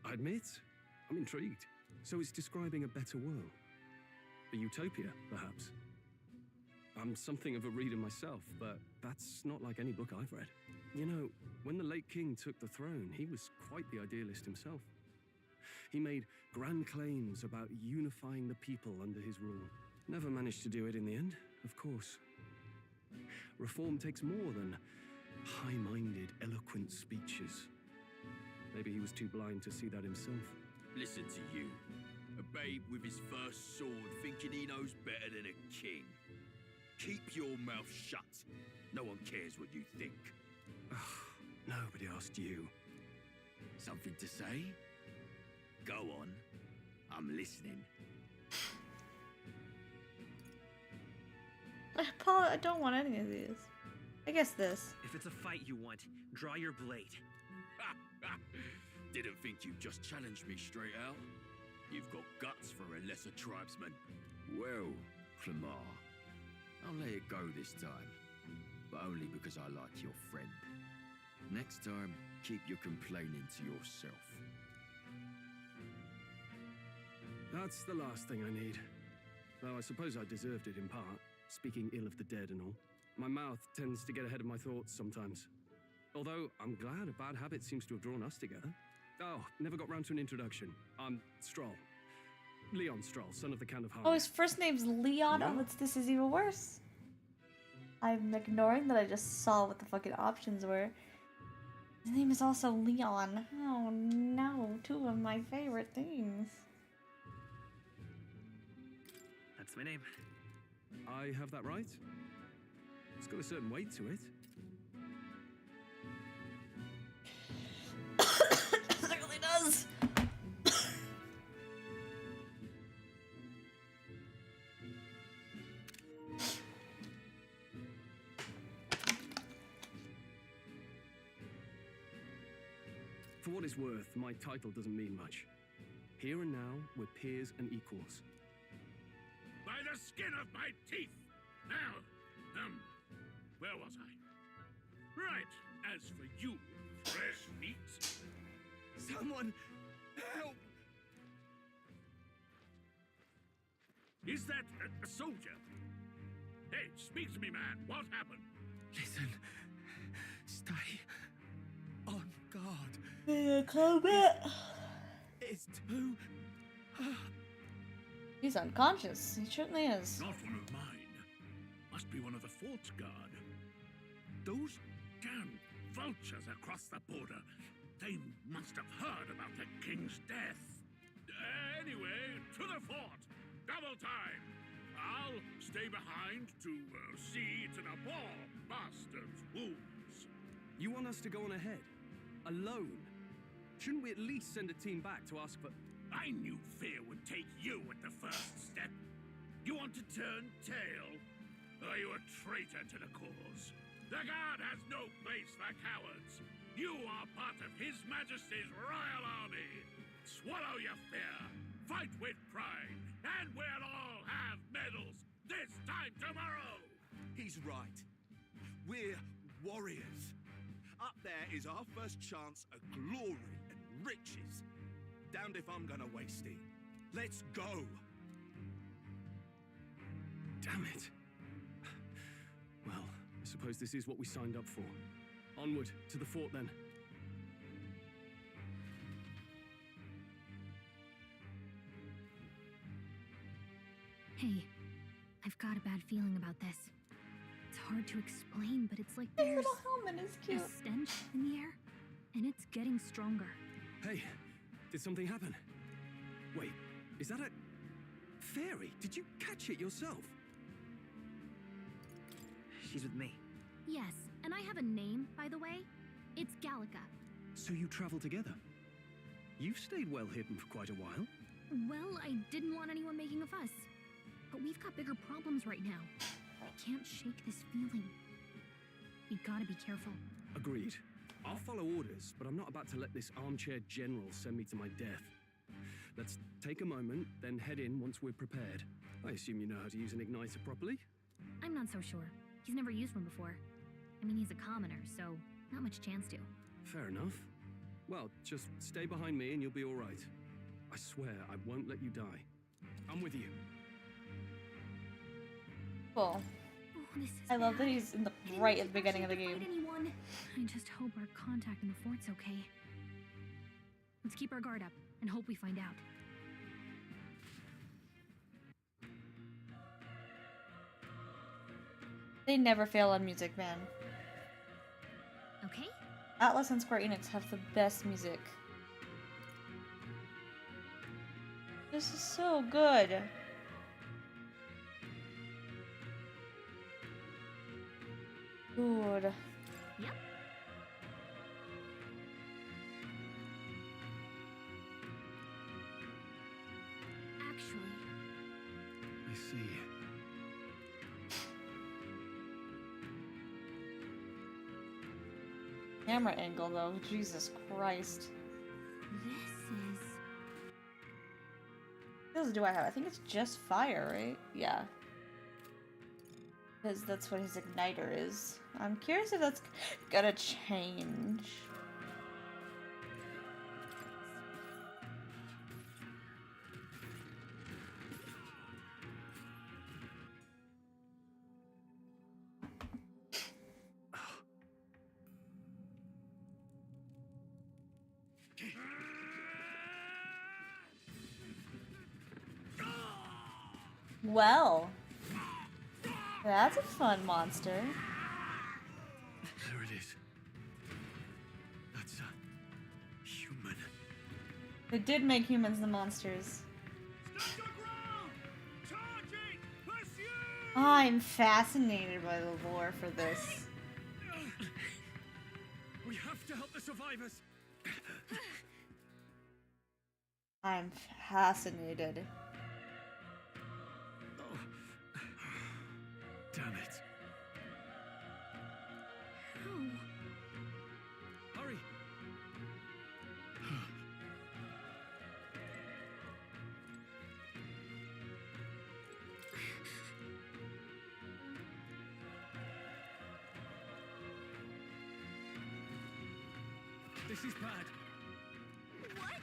I admit, I'm intrigued. So it's describing a better world. A utopia, perhaps. I'm something of a reader myself, but that's not like any book I've read. You know, when the late king took the throne, he was quite the idealist himself. He made grand claims about unifying the people under his rule. Never managed to do it in the end, of course. Reform takes more than high-minded, eloquent speeches. Maybe he was too blind to see that himself. Listen to you. A babe with his first sword thinking he knows better than a king. Keep your mouth shut. No one cares what you think. Nobody asked you. Something to say? Go on. I'm listening. Paul, I don't want any of these. I guess this. If it's a fight you want, draw your blade. Didn't think you'd just challenge me straight out. You've got guts for a lesser tribesman. Well, Clemar, I'll let it go this time. But only because I like your friend. Next time, keep your complaining to yourself. That's the last thing I need. Though I suppose I deserved it in part, speaking ill of the dead and all. My mouth tends to get ahead of my thoughts sometimes. Although, I'm glad a bad habit seems to have drawn us together. Oh, never got round to an introduction. I'm Stroll. Leon Stroll, son of the Count of Harley. Oh, his first name's Leon? Yeah. Oh, this is even worse. I'm ignoring that I just saw what the fucking options were. His name is also Leon. Oh no, two of my favorite things. That's my name. I have that right? It's got a certain weight to it. It really does. For what it's worth, my title doesn't mean much. Here and now, we're peers and equals. By the skin of my teeth! Now, where was I? Right, as for you, fresh meat. Someone help! Is that a soldier? Hey, speak to me, man. What happened? Listen. Stay on guard. Combat. It's too... He's unconscious. He certainly is. Not one of mine. Must be one of the fort's guard. Those damn vultures across the border. They must have heard about the king's death. Anyway, to the fort. Double time. I'll stay behind to see to the poor bastard's wounds. You want us to go on ahead? Alone? Shouldn't we at least send a team back to ask for... I knew fear would take you at the first step. You want to turn tail? Are you a traitor to the cause? The guard has no place for cowards. You are part of His Majesty's Royal Army. Swallow your fear, fight with pride, and we'll all have medals this time tomorrow. He's right. We're warriors. Up there is our first chance at glory and riches. Damned if I'm gonna waste it. Let's go! Damn it. Well, I suppose this is what we signed up for. Onward, to the fort then. Hey, I've got a bad feeling about this. It's hard to explain, but it's like His there's little helmet is a cute. stench in the air, and it's getting stronger. Hey, did something happen? Wait, is that a... fairy? Did you catch it yourself? She's with me. Yes, and I have a name, by the way. It's Gallica. So you travel together? You've stayed well hidden for quite a while. Well, I didn't want anyone making a fuss. But we've got bigger problems right now. I can't shake this feeling. We gotta be careful. Agreed. I'll follow orders, but I'm not about to let this armchair general send me to my death. Let's take a moment, then head in once we're prepared. I assume you know how to use an igniter properly? I'm not so sure. He's never used one before. I mean, he's a commoner, so not much chance to. Fair enough. Well, just stay behind me and you'll be all right. I swear I won't let you die. I'm with you. Cool. Oh, this is I love that bad. he's in the I right didn't at the beginning of the actually game. fight anyone. I just hope our contact in the fort's okay. Let's keep our guard up and hope we find out. They never fail on music, man. Okay? Atlus and Square Enix have the best music. This is so good. Good. Yep. Actually, I see. Camera angle though, Jesus Christ. What else do I have? I think it's just fire, right? Yeah. Because that's what his igniter is. I'm curious if that's gonna change. Well, that's a fun monster. There it is. That's a human. They did make humans the monsters. I'm fascinated by the lore for this. We have to help the survivors. I'm fascinated. Damn it. Hurry. This is bad. what?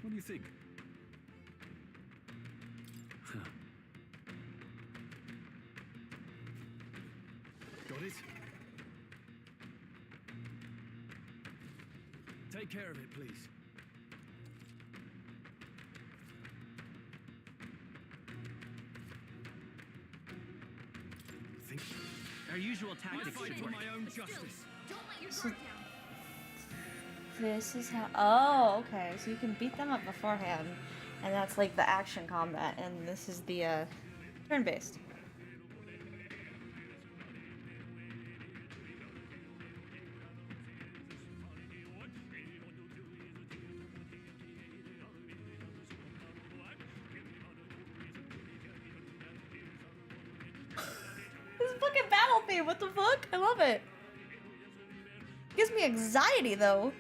What do you think? Huh. Got it? Take care of it, please. Think Our usual I tactics fight should for work. my own justice. Don't let your So- guard down. This is how. Oh, okay. So you can beat them up beforehand, and that's like the action combat, and this is the turn-based. This is fucking battle theme. What the fuck? I love it. Gives me anxiety though.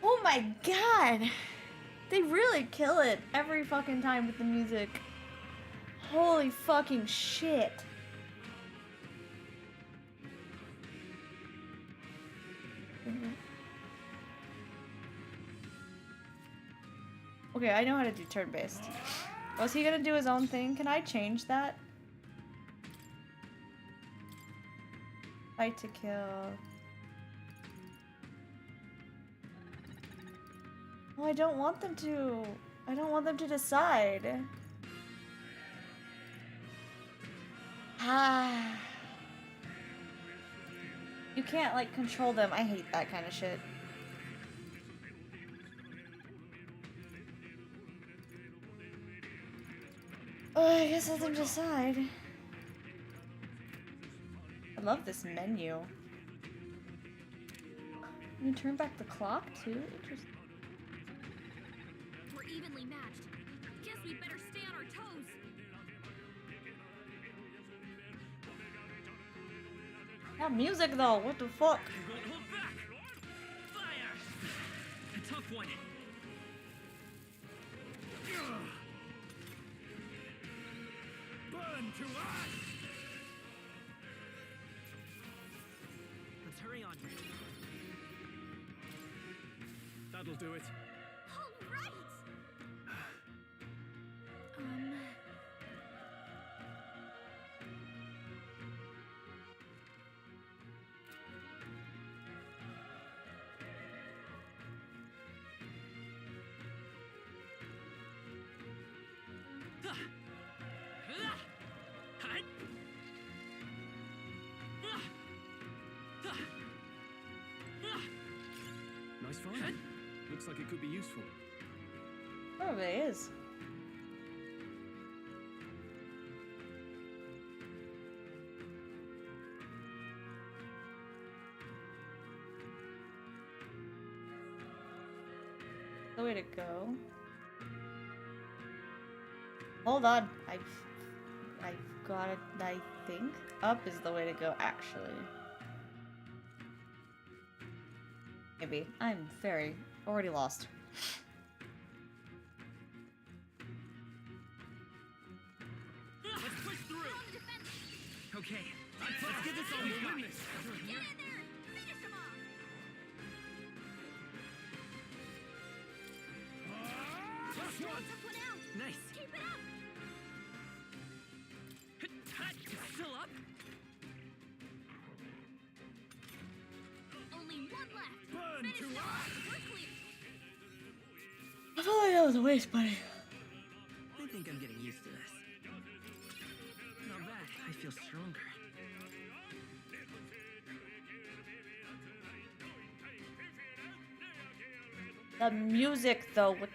Oh my god! They really kill it every fucking time with the music. Holy fucking shit. Okay, I know how to do turn-based. Was he gonna do his own thing? Can I change that? Fight to kill. Oh, I don't want them to. I don't want them to decide. Ah. You can't, like, control them. I hate that kind of shit. Oh, I guess let them decide. I love this menu. You turn back the clock too? Interesting. We're evenly matched. Guess we better stay on our toes. That music though, what the fuck? I won't hold back. Fire! A tough one. Burn to ash! Let's hurry on. That'll do it. All right. Nice find. Looks like it could be useful. Probably is. The way to go. Hold on, I've got it. I think up is the way to go. Actually, maybe I'm very already lost. Let's push through. Okay, let's get this all we got. Get in there. Finish him off. Last one. Someone out. Nice. Keep it up. It's still up. Only one left. Burn Finish to him ash! off. We're clear. I feel like that was a waste, buddy. I think I'm getting used to this. Not bad. I feel stronger. The music, though. What?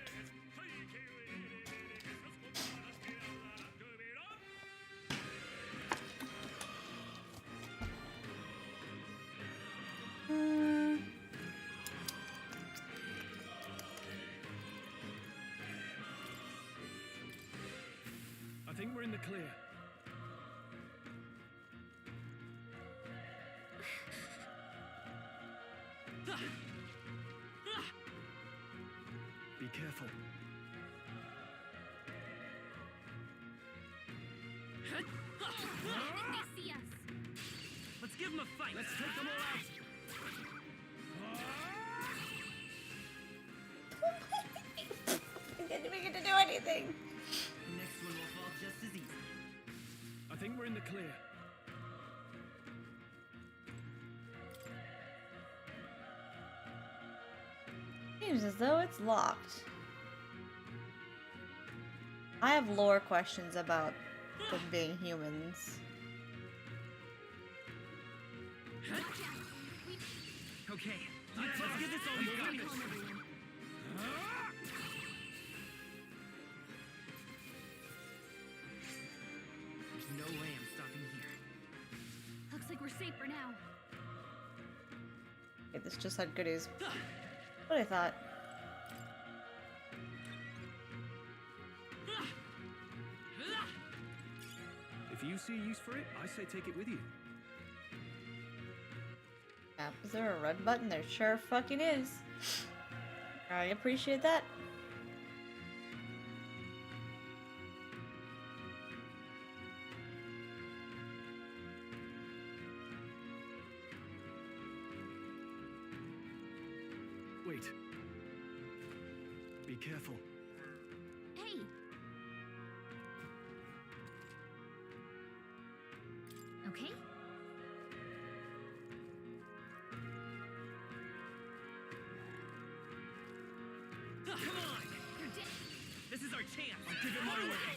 I think we're in the clear. Be careful. They see us. Let's give them a fight. Let's take them all out. I didn't get to do anything. Next one will fall just as easy. I think we're in the clear. Seems as though it's locked. I have lore questions about them being humans. Okay, let's get this all we got. There's no way I'm stopping here. Looks like we're safe for now. Okay, this just had goodies. What I thought. If you see use for it, I say take it with you. Is there a red button? There sure fucking is. I appreciate that. Wait. Be careful. Hey. Okay. Come on! You're dead. This is our chance. I'll give it my way.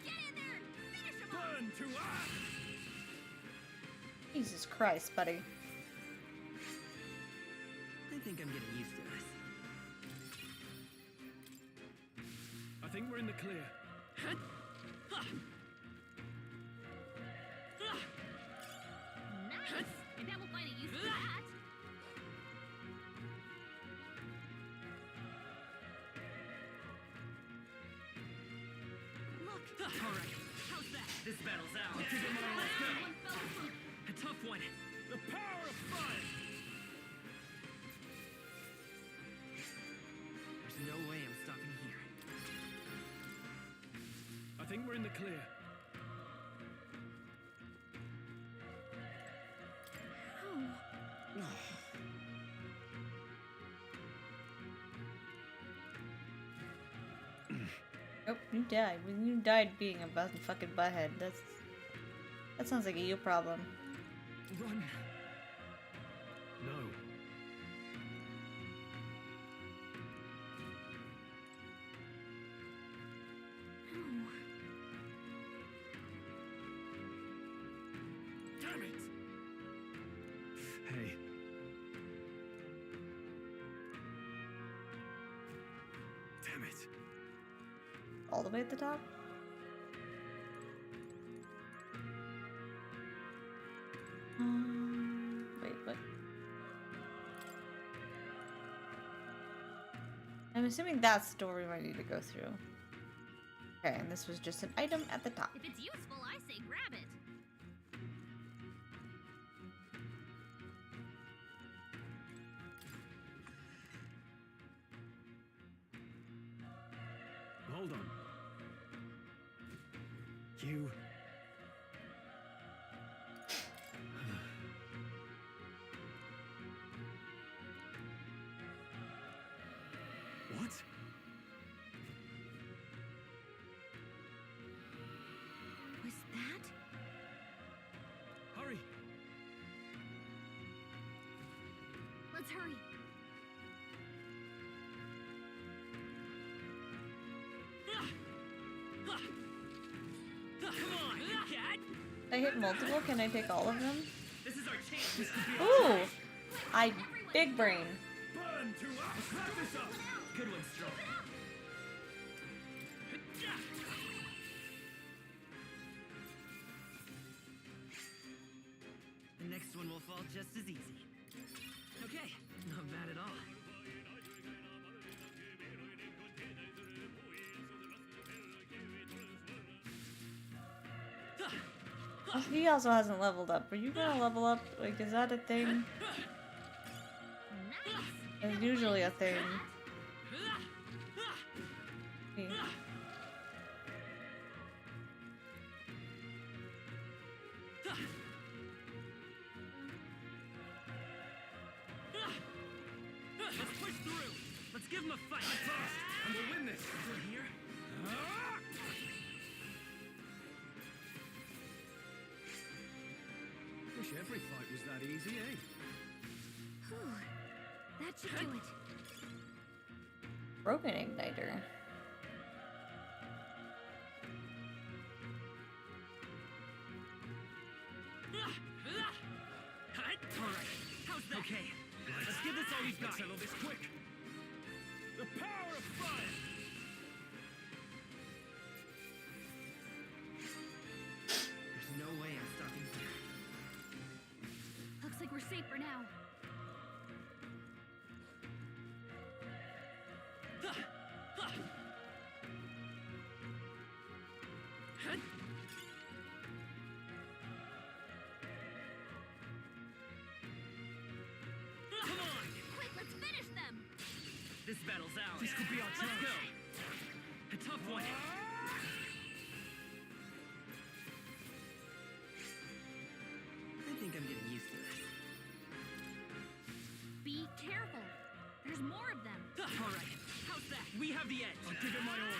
Get in there. Finish him off. Burn to ash! Jesus Christ, buddy. I think I'm getting used to this. I think we're in the clear. Nice. Maybe I will find a use for that. Look. All right, how's that? This battle's out. One fell asleep. A tough one. The power of fire! There's no way I'm stopping here. I think we're in the clear. Oh, you died. When you died being a fucking butthead, that sounds like a you problem. Run. No. Damn it! Hey. Damn it. All the way at the top? Wait, what? I'm assuming that's the door we might need to go through. Okay, and this was just an item at the top. If it's useful, I say grab it. Hold on. You... What? Was that? Hurry! Let's hurry. Come on, cat! I hit multiple, can I take all of them? This is our chance. This could be Ooh! Big brain. Burn to us! Wrap this up! Good one, Strong. The next one will fall just as easy. Okay, not bad at all. Oh, he also hasn't leveled up. Are you gonna level up? Like, is that a thing? It's usually a thing. Okay. Let's push through. Let's give him a fight. And we'll win this. Through here. Wish every fight was that easy, eh? Whew. That should do it. Broken igniter. Alright, how's that? Okay, let's give this all we've got. Let's settle this quick! The power of fire! There's no way I'm stopping here. Looks like we're safe for now. Come on! Quick, let's finish them! This battle's ours. This could be our Let's chance. go! A tough one. I think I'm getting used to this. Be careful. There's more of them. Alright, how's that? We have the edge. I'll give it my all.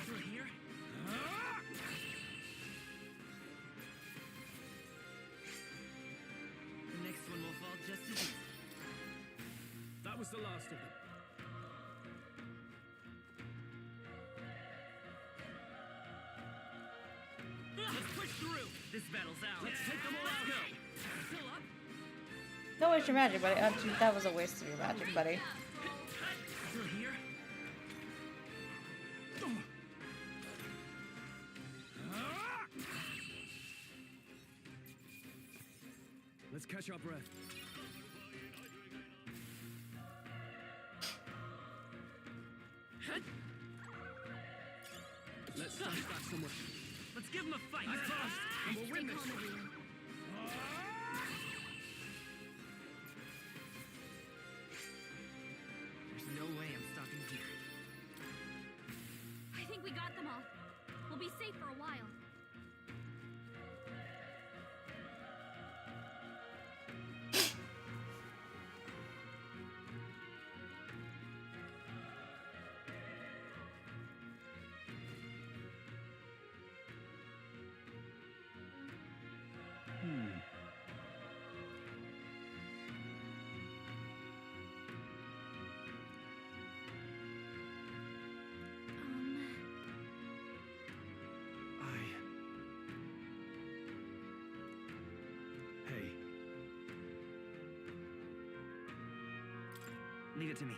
Through here? The next one will fall just as easy. That was the last of them. Let's push through. This battle's out. Let's take them all out. Go. Still up? Don't waste your magic, buddy. That was a waste of your magic, buddy. Through here? Let's catch our breath. Let's stash that somewhere. Let's give him a fight. And we'll win this. Stay calm, everyone. safe for a while. Hey. Leave it to me.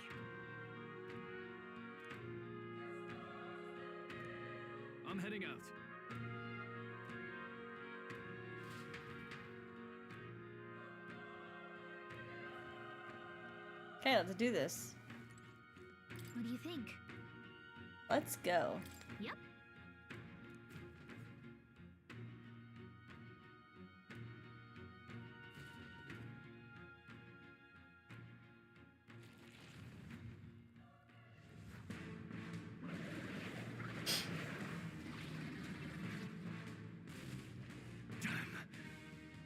I'm heading out. Okay, let's do this. What do you think? Let's go. Yep.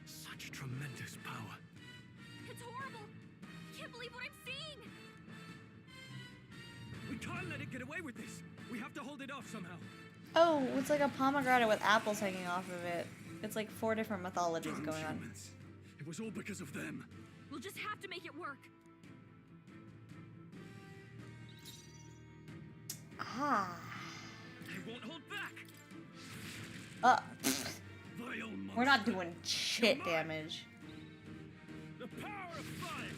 Such tremendous power. It's horrible. I can't believe what I'm seeing. We can't let it get away with this. We have to hold it off somehow. Oh, it's like a pomegranate with apples hanging off of it. It's like 4 different mythologies Damn going on. humans. It was all because of them. We'll just have to make it work. Ah. They won't hold back. Vile We're not doing shit damage. The power of fire.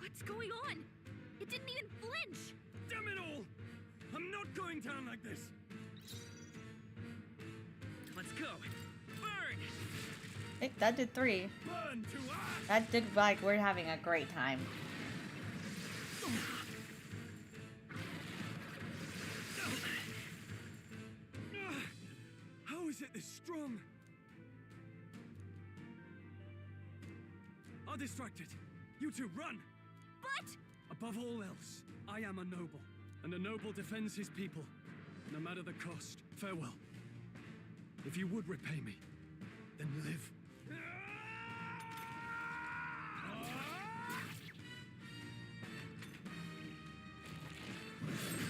What's going on? It didn't even flinch. Damn it all! I'm not going down like this. Let's go. Burn. Hey, that did 3. Burn to ash. That did, like, we're having a great time. How is it this strong? I'll distract it. You two run! But... Above all else, I am a noble, and a noble defends his people, no matter the cost. Farewell. If you would repay me, then live.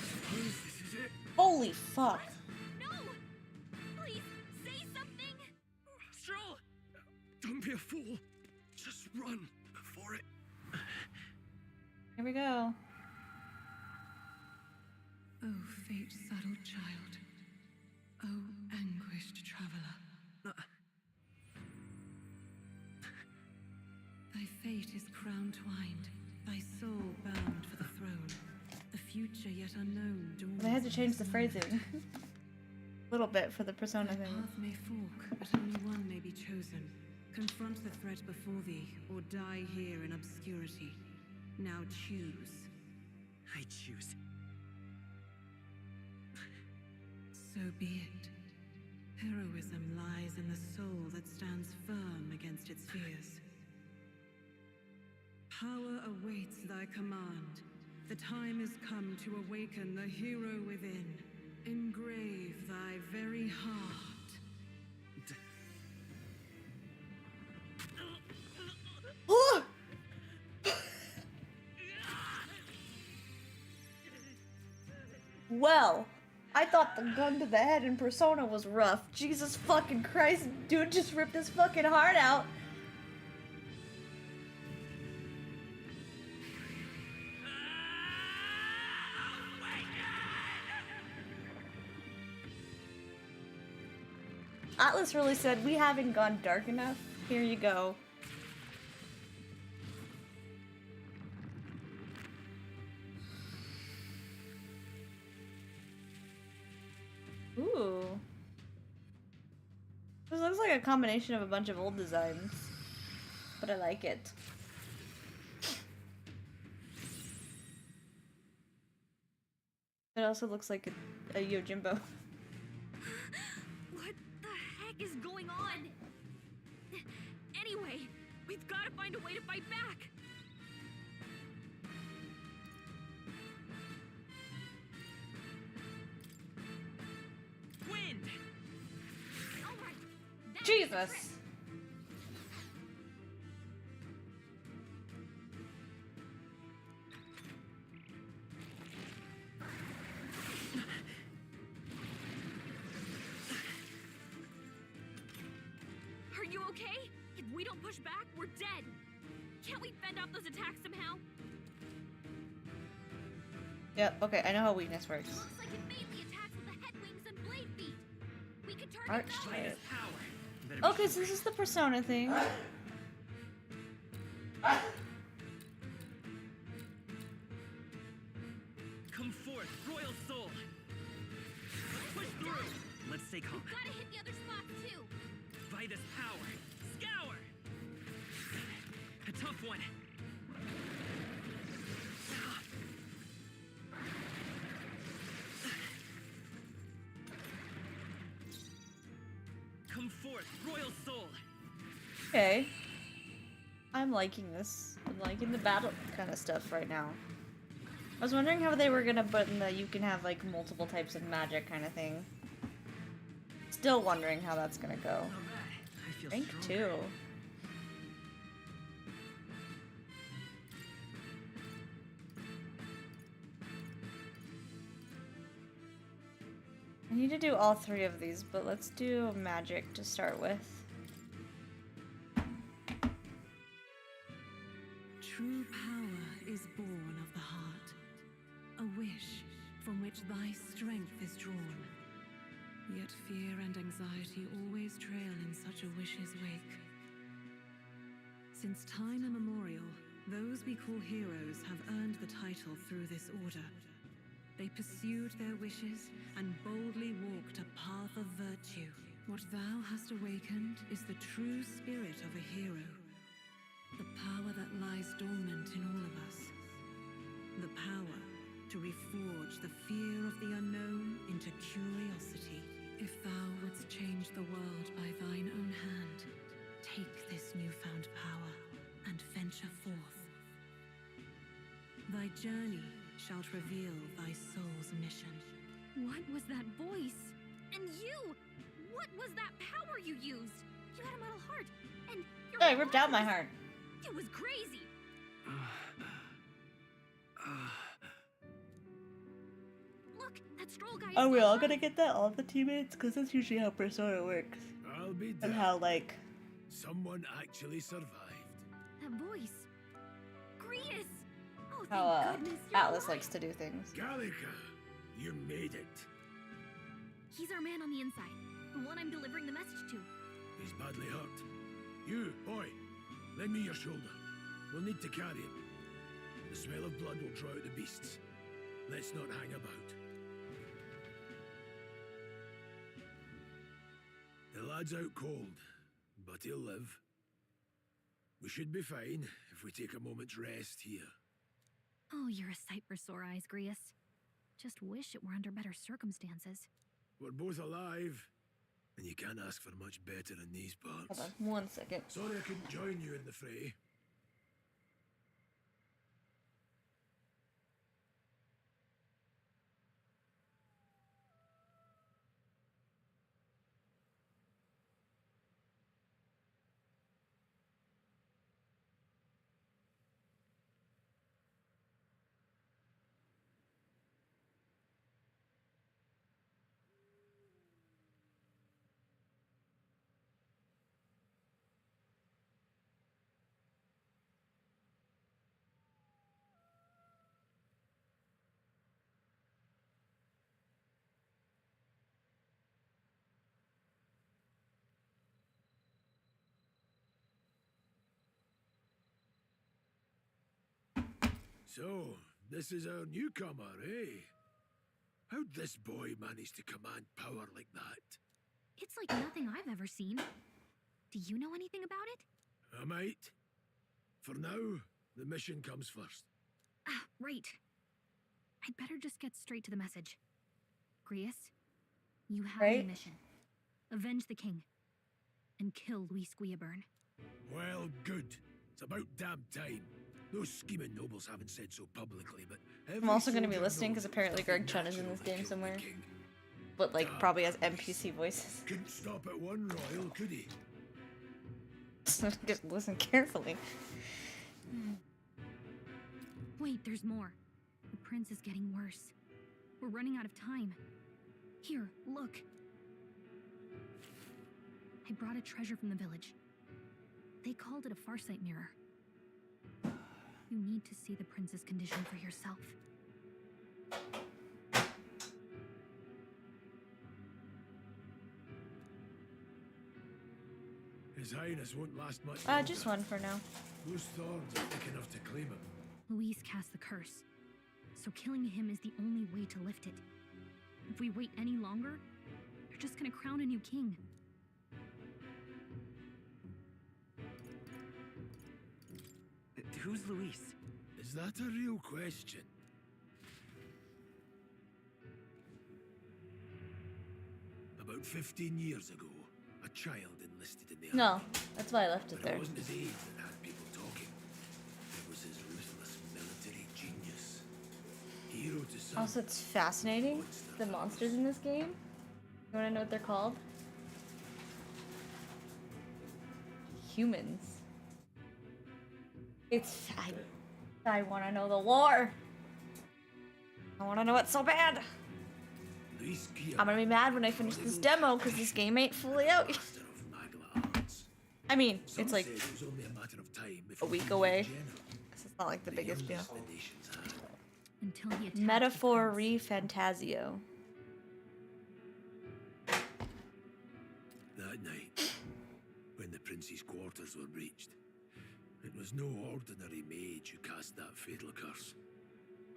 Suppose this is it. Holy fuck. No! Please, say something! Stroll! Don't be a fool. Just run before it... Here we go. Oh, fate-saddled child. Oh, anguished traveler. Thy fate is crown-twined, thy soul bound for the throne. The future yet unknown dawns. They had to change the phrasing. A little bit for the persona thing. Path may fork, but only one may be chosen. Confront the threat before thee, or die here in obscurity. Now choose. I choose. So be it. Heroism lies in the soul that stands firm against its fears. Power awaits thy command. The time is come to awaken the hero within. Engrave thy very heart. Well, I thought the gun to the head in Persona was rough. Jesus fucking Christ, dude just ripped his fucking heart out. Atlus really said, we haven't gone dark enough. Here you go. Ooh. This looks like a combination of a bunch of old designs. But I like it. It also looks like a Yojimbo. What the heck is going on? Anyway, We've got to find a way to fight back! Wind! All right. That's Jesus. the trick. Are you okay? If we don't push back, we're dead. Can't we fend off those attacks somehow? Yep, okay, I know how weakness works. Looks like it mainly attacks with the head wings and blade feet. We can target Arch those. type. Okay, so this is the persona thing. Come forth, royal soul. Push through. Let's stay calm. Gotta hit the other spots too. By this power, scour. A tough one. Come forth, royal soul. Okay. I'm liking this. I'm liking the battle kind of stuff right now. I was wondering how they were gonna put in the you can have like multiple types of magic kind of thing. Still wondering how that's gonna go. I feel Rank stronger. 2. I need to do all 3 of these, but let's do magic to start with. True power is born of the heart, a wish from which thy strength is drawn. Yet fear and anxiety always trail in such a wish's wake. Since time immemorial, those we call heroes have earned the title through this order. They pursued their wishes and boldly walked a path of virtue. What thou hast awakened is the true spirit of a hero. The power that lies dormant in all of us. The power to reforge the fear of the unknown into curiosity. If thou wouldst change the world by thine own hand, take this newfound power and venture forth. Thy journey shalt reveal thy soul's mission. What was that voice? And you! What was that power you used? You had a metal heart, and your Oh, I ripped out my heart. It was crazy. Look, that stroll guy. Are we all gonna get that, all the teammates? Because that's usually how Persona works. I'll be And damned. how, like... Someone actually survived. That voice. Grius! Oh, thank How, goodness you're Atlus alive. likes to do things. Gallica, you made it. He's our man on the inside. The one I'm delivering the message to. He's badly hurt. You, boy, lend me your shoulder. We'll need to carry him. The smell of blood will draw out the beasts. Let's not hang about. The lad's out cold, but he'll live. We should be fine if we take a moment's rest here. Oh, you're a sight for sore eyes, Grius. Just wish it were under better circumstances. We're both alive, and you can't ask for much better in these parts. Hold on, 1 second. Sorry I couldn't join you in the fray. So, this is our newcomer, eh? How'd this boy manage to command power like that? It's like nothing I've ever seen. Do you know anything about it? I might. For now, the mission comes first. Ah, right. I'd better just get straight to the message. Grius, you have a Right? mission. Avenge the king. And kill Luis Guillaburn. Well, good. It's about damn time. Those scheming nobles haven't said so publicly, but I'm also going to be listening because apparently Greg Chun is in this game somewhere. But, like, probably has NPC voices. Couldn't stop at one royal, could he? Just listen carefully. Wait, there's more. The prince is getting worse. We're running out of time. Here, look. I brought a treasure from the village. They called it a farsight mirror. You need to see the prince's condition for yourself. His Highness won't last much Just one for now. Those thorns are thick enough to claim him. Luis cast the curse, so killing him is the only way to lift it. If we wait any longer, they're just gonna crown a new king. Who's Luis? Is that a real question? About 15 years ago, a child enlisted in the army. No, that's why I left it But there. it wasn't his age that had people talking. It was his ruthless military genius. Hero to some. Also, it's fascinating, the monsters in this game. You wanna know what they're called? Humans. I wanna know the lore. I wanna know it so bad. I'm gonna be mad when I finish this demo because this game ain't fully out yet. I mean, it's like a week away. So it's not like the biggest deal. Until he attacks Metaphor ReFantazio. That night, when the prince's quarters were breached, it was no ordinary mage who cast that fatal curse.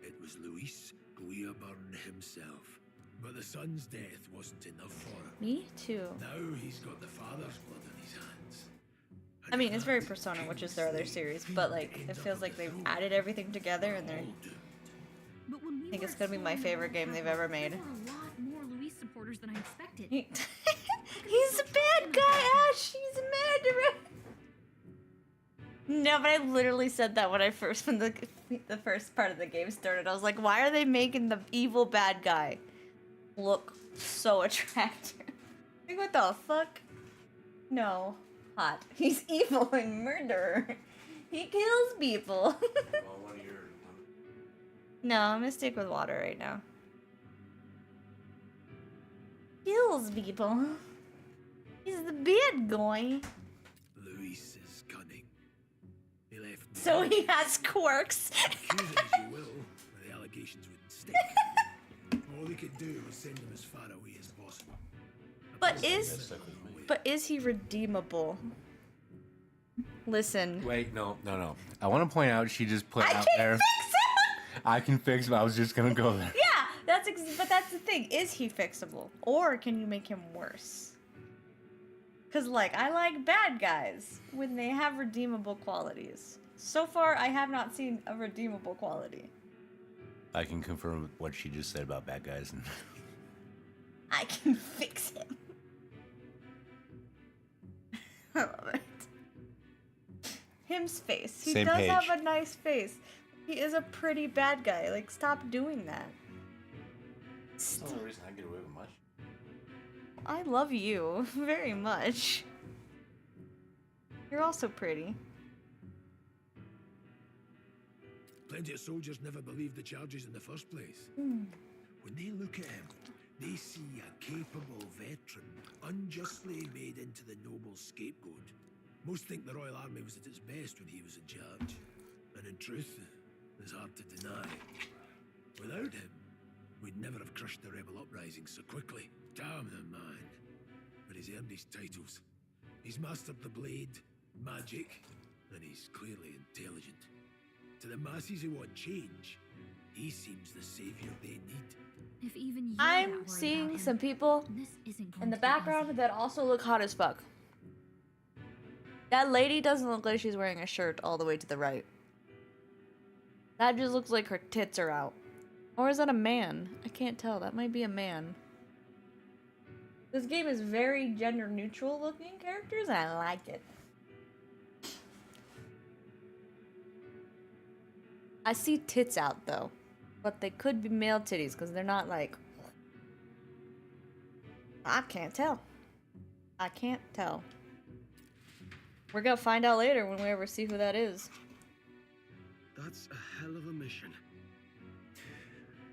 It was Luis Guiaburn himself. But the son's death wasn't enough for him. Me too. Now he's got the father's blood in his hands. I mean, it's very Persona, which is their other series, but like, it feels like they've added everything together and they're... I think it's gonna be my favorite game they've ever made. There were a lot more Luis supporters than I expected. He's a bad guy, Ash! He's a murderer! No, but I literally said that when the first part of the game started. I was like, why are they making the evil bad guy look so attractive? Like, what the fuck? No. Hot. He's evil and murderer. He kills people. No, I'm gonna stick with water right now. Kills people. He's the bad guy. Luis is cunning. He left. So he has quirks. Accuse him as you will, but the allegations wouldn't stick. All they could do was send him as far away as possible. But is he redeemable? Listen. Wait, no. I want to point out she just put out there. Fix him! I can fix him. I was just gonna go there. Yeah, but that's the thing. Is he fixable, or can you make him worse? Cause like I like bad guys when they have redeemable qualities. So far, I have not seen a redeemable quality. I can confirm what she just said about bad guys. I can fix him. I love it. Him's face. He Same does page. have a nice face. He is a pretty bad guy. Like, stop doing that. That's the only reason I get away with much. I love you very much. You're also pretty. Plenty of soldiers never believed the charges in the first place. When they look at him, they see a capable veteran unjustly made into the noble scapegoat. Most think the Royal Army was at its best when he was in charge. And in truth, it's hard to deny. Without him, we'd never have crushed the rebel uprising so quickly. Damn the man. But he's earned his titles. He's mastered the blade, magic, and he's clearly intelligent. To the masses who want change, he seems the savior they need. If even you're I'm not worried seeing about him, some people this isn't going in the to be background that also look hot as fuck. That lady doesn't look like she's wearing a shirt all the way to the right. That just looks like her tits are out. Or is that a man? I can't tell. That might be a man. This game is very gender neutral looking characters and I like it. I see tits out though, but they could be male titties because they're not like. I can't tell. I can't tell. We're gonna find out later when we ever see who that is. That's a hell of a mission.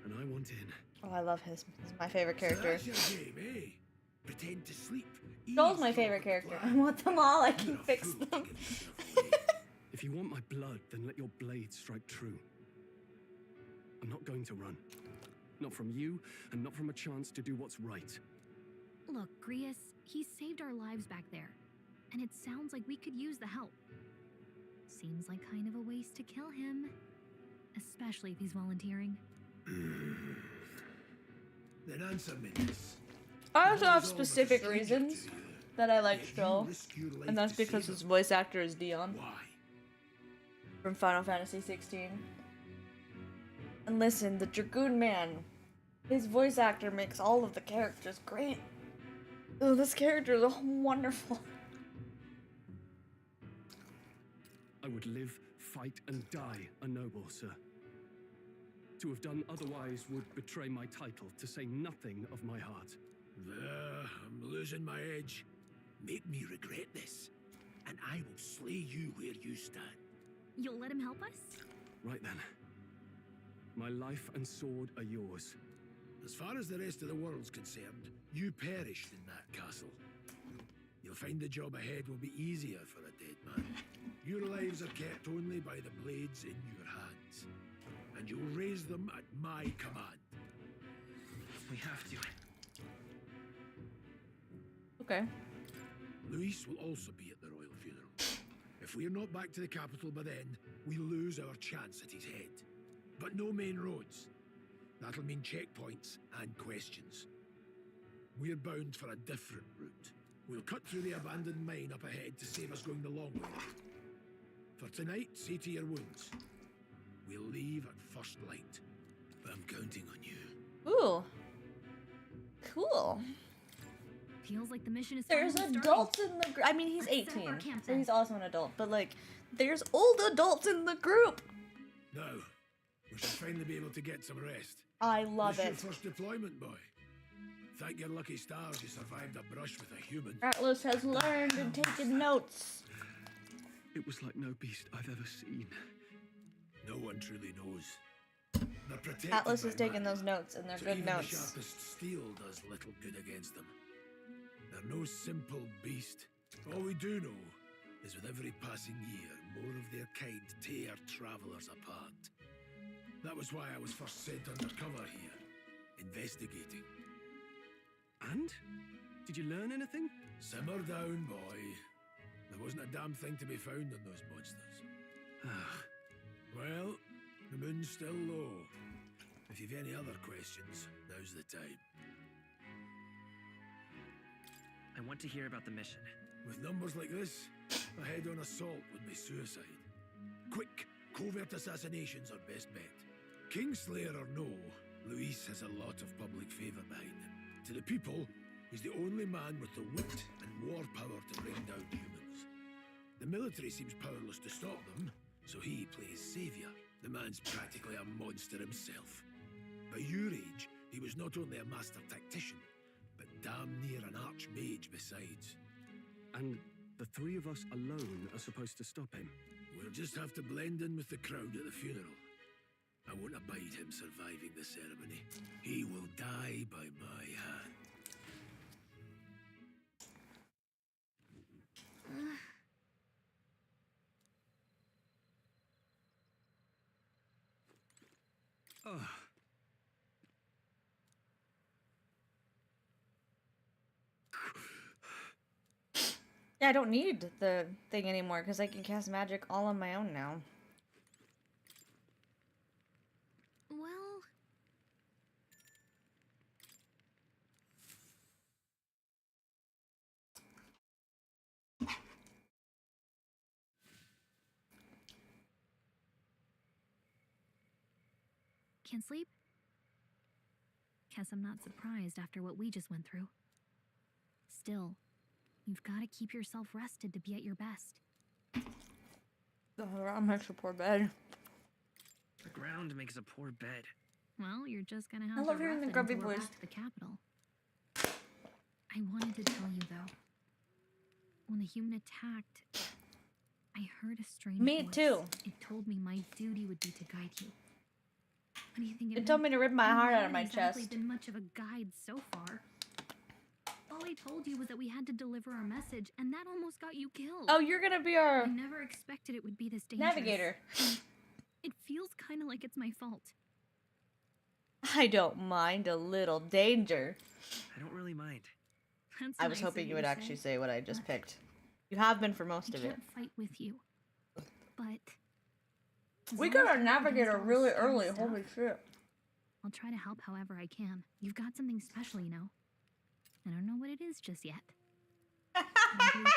And I want in. Oh, I love his. He's my favorite character. So that's your game, eh? Pretend to sleep. Joel's my favorite character. I want them all. I can fix them. If you want my blood, then let your blade strike true. I'm not going to run. Not from you, and not from a chance to do what's right. Look, Grius, he saved our lives back there. And it sounds like we could use the help. Seems like kind of a waste to kill him. Especially if he's volunteering. Then answer me this. I also have specific reasons that I like Joel. And that's because his voice actor is Dion. Why? From Final Fantasy 16. And listen, the Dragoon Man, his voice actor makes all of the characters great. Oh, this character is wonderful. I would live, fight, and die a noble, sir. To have done otherwise would betray my title, to say nothing of my heart. I'm losing my edge. Make me regret this, and I will slay you where you stand. You'll let him help us? Right then. My life and sword are yours. As far as the rest of the world's concerned, you perished in that castle. You'll find the job ahead will be easier for a dead man. Your lives are kept only by the blades in your hands, and you'll raise them at my command. We have to. Okay. Luis will also be at the royal funeral. If we're not back to the capital by then, we lose our chance at his head. But no main roads. That'll mean checkpoints and questions. We're bound for a different route. We'll cut through the abandoned mine up ahead to save us going the long way. For tonight, see to your wounds. We'll leave at first light. But I'm counting on you. Ooh. Cool. Feels like the mission is There's finally adults starting. in the group. I mean, he's Let's set up 18, our camp so then. he's also an adult. But like, there's old adults in the group. Now, we should finally be able to get some rest. I love This it. your first deployment, boy. Thank your lucky stars you survived a brush with a human. Atlus has learned and taken notes. It was like no beast I've ever seen. No one truly knows. They're protected Atlus by has taken magic, those notes, and they're so good even notes. the sharpest steel does little good against them. They're no simple beast. All we do know is with every passing year, more of their kind tear travelers apart. That was why I was first sent undercover here, investigating. And? Did you learn anything? Simmer down, boy. There wasn't a damn thing to be found on those monsters. Well, the moon's still low. If you've any other questions, now's the time. I want to hear about the mission. With numbers like this, a head-on assault would be suicide. Quick, covert assassinations are best bet. Kingslayer or no, Luis has a lot of public favour behind him. To the people, he's the only man with the wit and war power to bring down humans. The military seems powerless to stop them, so he plays saviour. The man's practically a monster himself. By your age, he was not only a master tactician, but damn near an archmage besides. And the three of us alone are supposed to stop him? We'll just have to blend in with the crowd at the funeral. I won't abide him surviving the ceremony. He will die by my hand. Yeah, I don't need the thing anymore because I can cast magic all on my own now. Well, can't sleep? Guess I'm not surprised after what we just went through. Still, you've got to keep yourself rested to be at your best. Oh, I'm extra poor bed. ground makes a poor bed. Well, you're just gonna I have love to hearing rough the it grubby until we're voice. back to the capital. I wanted to tell you though. When the human attacked, I heard a strange Me voice. too. It told me my duty would be to guide you. What do you think It told me to rip my You heart out of haven't my exactly chest. been much of a guide so far. All I told you was that we had to deliver our message, and that almost got you killed. Oh, you're gonna be our I never expected it would be this dangerous. navigator. It feels kind of like it's my fault. I don't mind a little danger. I don't really mind. That's I was nice of hoping you to would say. actually say what I just picked. You have been for most I of it. can't fight with you, but as We long got as our you're navigator against all really this scary early. stuff, Holy shit. I'll try to help however I can. You've got something special, you know. I don't know what it is just yet. Believe me.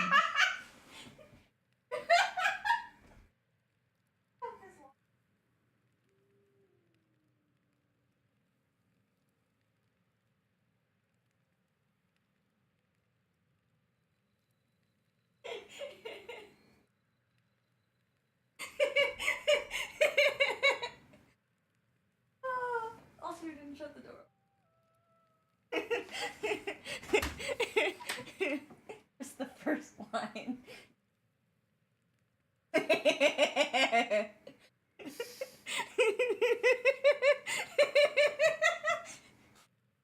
Also, you didn't shut the door. It's the first line.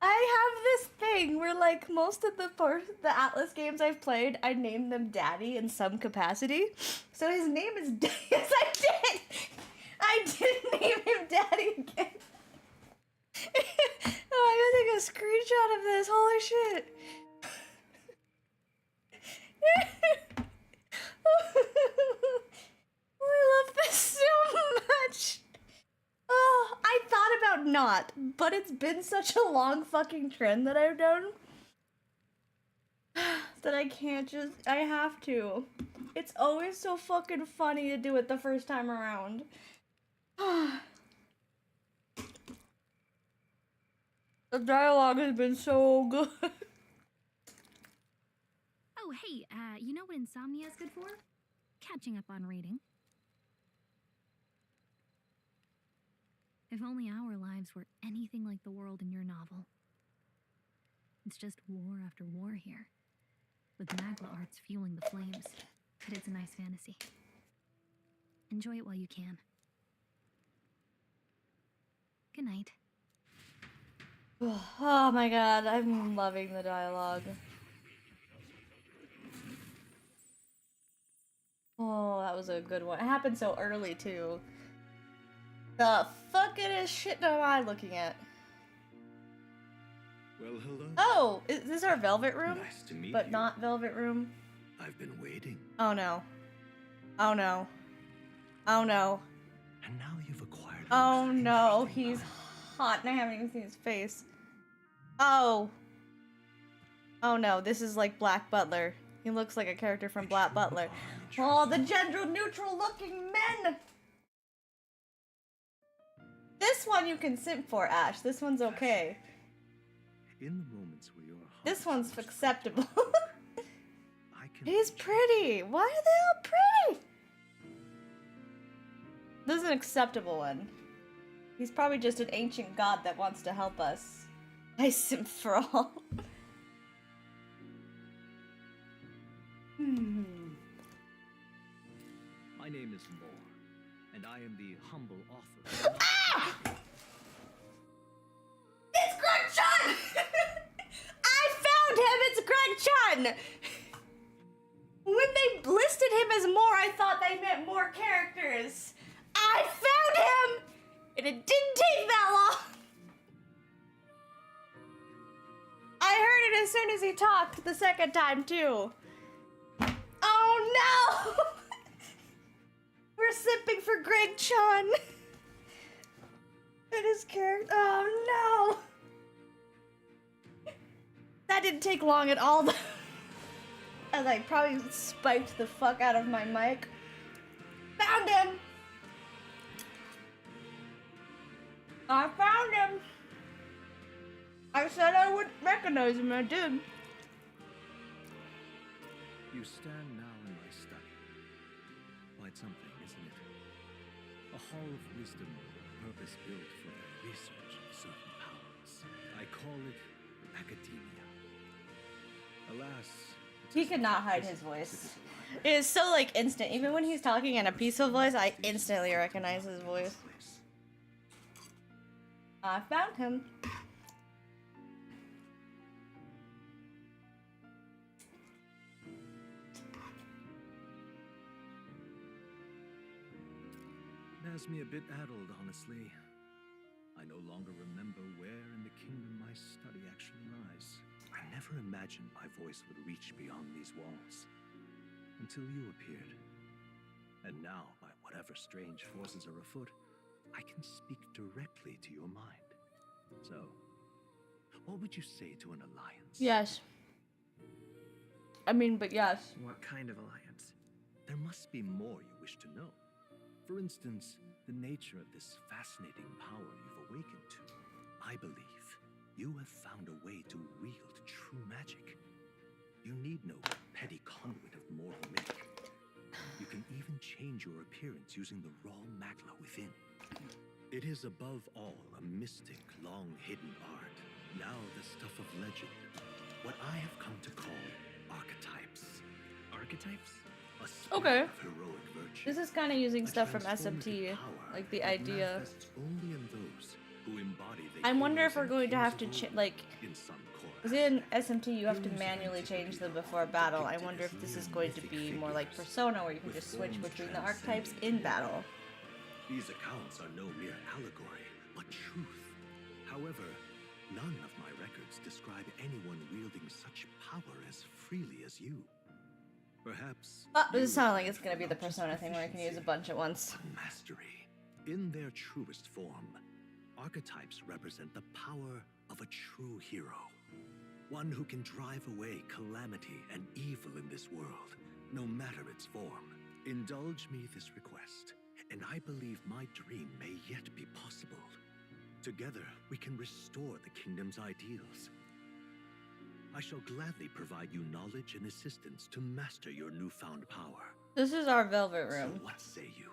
I have this thing where, like, most of the Atlus games I've played, I named them Daddy in some capacity. So his name is yes, I did. I did name him Daddy again. Oh, I gotta take a screenshot of this. Holy shit. I love this so much. Oh, I thought about not, but it's been such a long fucking trend that I've done that I can't just, I have to. It's always so fucking funny to do it the first time around. The dialogue has been so good. Oh, hey, you know what insomnia is good for? Catching up on reading. If only our lives were anything like the world in your novel. It's just war after war here, with magla arts fueling the flames. But it's a nice fantasy. Enjoy it while you can. Good night. Oh my god, I'm loving the dialogue. Oh, that was a good one. It happened so early, too. The fucking shit am I looking at? Well, hello. Oh, is this our velvet room? Nice to meet But you. not velvet room? I've been waiting. Oh no. Oh no. Oh no. And now you've acquired. Oh no, he's hot and I haven't even seen his face. Oh. Oh no, this is like Black Butler. He looks like a character from Black Butler. Oh, the gender neutral looking men! This one you can simp for, Ash. This one's okay. In the moments where your heart This one's seems to acceptable. I can He's pretty. Why are they all pretty? This is an acceptable one. He's probably just an ancient god that wants to help us. I simp for all. My name is Moore, and I am the humble author. Ah! It's Greg Chun! I found him! It's Greg Chun! When they listed him as Moore, I thought they meant more characters. I found him! And it didn't take that long! I heard it as soon as he talked the second time, too. Oh no! We're sipping for Greg Chun. And his character. Oh no! That didn't take long at all. I like probably spiked the fuck out of my mic. Found him! I found him! I said I would recognize him, I did. You stand now in my study. Quite something, isn't it? A hall of wisdom, purpose-built for the research of certain powers. I call it academia. Alas, He could not hide his voice. It is so like instant. Even when he's talking in a peaceful voice, I instantly recognize his voice. I found him. It has me a bit addled, honestly. I no longer remember where in the kingdom my study actually lies. I never imagined my voice would reach beyond these walls. Until you appeared. And now, by whatever strange forces are afoot, I can speak directly to your mind. So, what would you say to an alliance? Yes. I mean, but yes. What kind of alliance? There must be more you wish to know. For instance, the nature of this fascinating power you've awakened to. I believe you have found a way to wield true magic. You need no petty conduit of mortal myth. You can even change your appearance using the raw magla within. It is above all a mystic, long-hidden art, now the stuff of legend. What I have come to call archetypes. Archetypes? A spirit Okay. of heroic virtue. This is kind of using A stuff from transformative SMT, power like the that idea. manifests only in those who embody the I wonder heroes if we're and going to have kings to of like. old. In some core Because in SMT you have to manually change them before battle. I wonder if this is going to be more like Persona, where you can just switch between the archetypes in battle. These accounts are no mere allegory, but truth. However, none of my records describe anyone wielding such power as freely as you. Perhaps This sounds like it's gonna be the Persona thing where I can use a bunch at once. mastery. In their truest form, archetypes represent the power of a true hero. One who can drive away calamity and evil in this world, no matter its form. Indulge me this request, and I believe my dream may yet be possible. Together, we can restore the kingdom's ideals. I shall gladly provide you knowledge and assistance to master your newfound power. This is our velvet room. So what say you?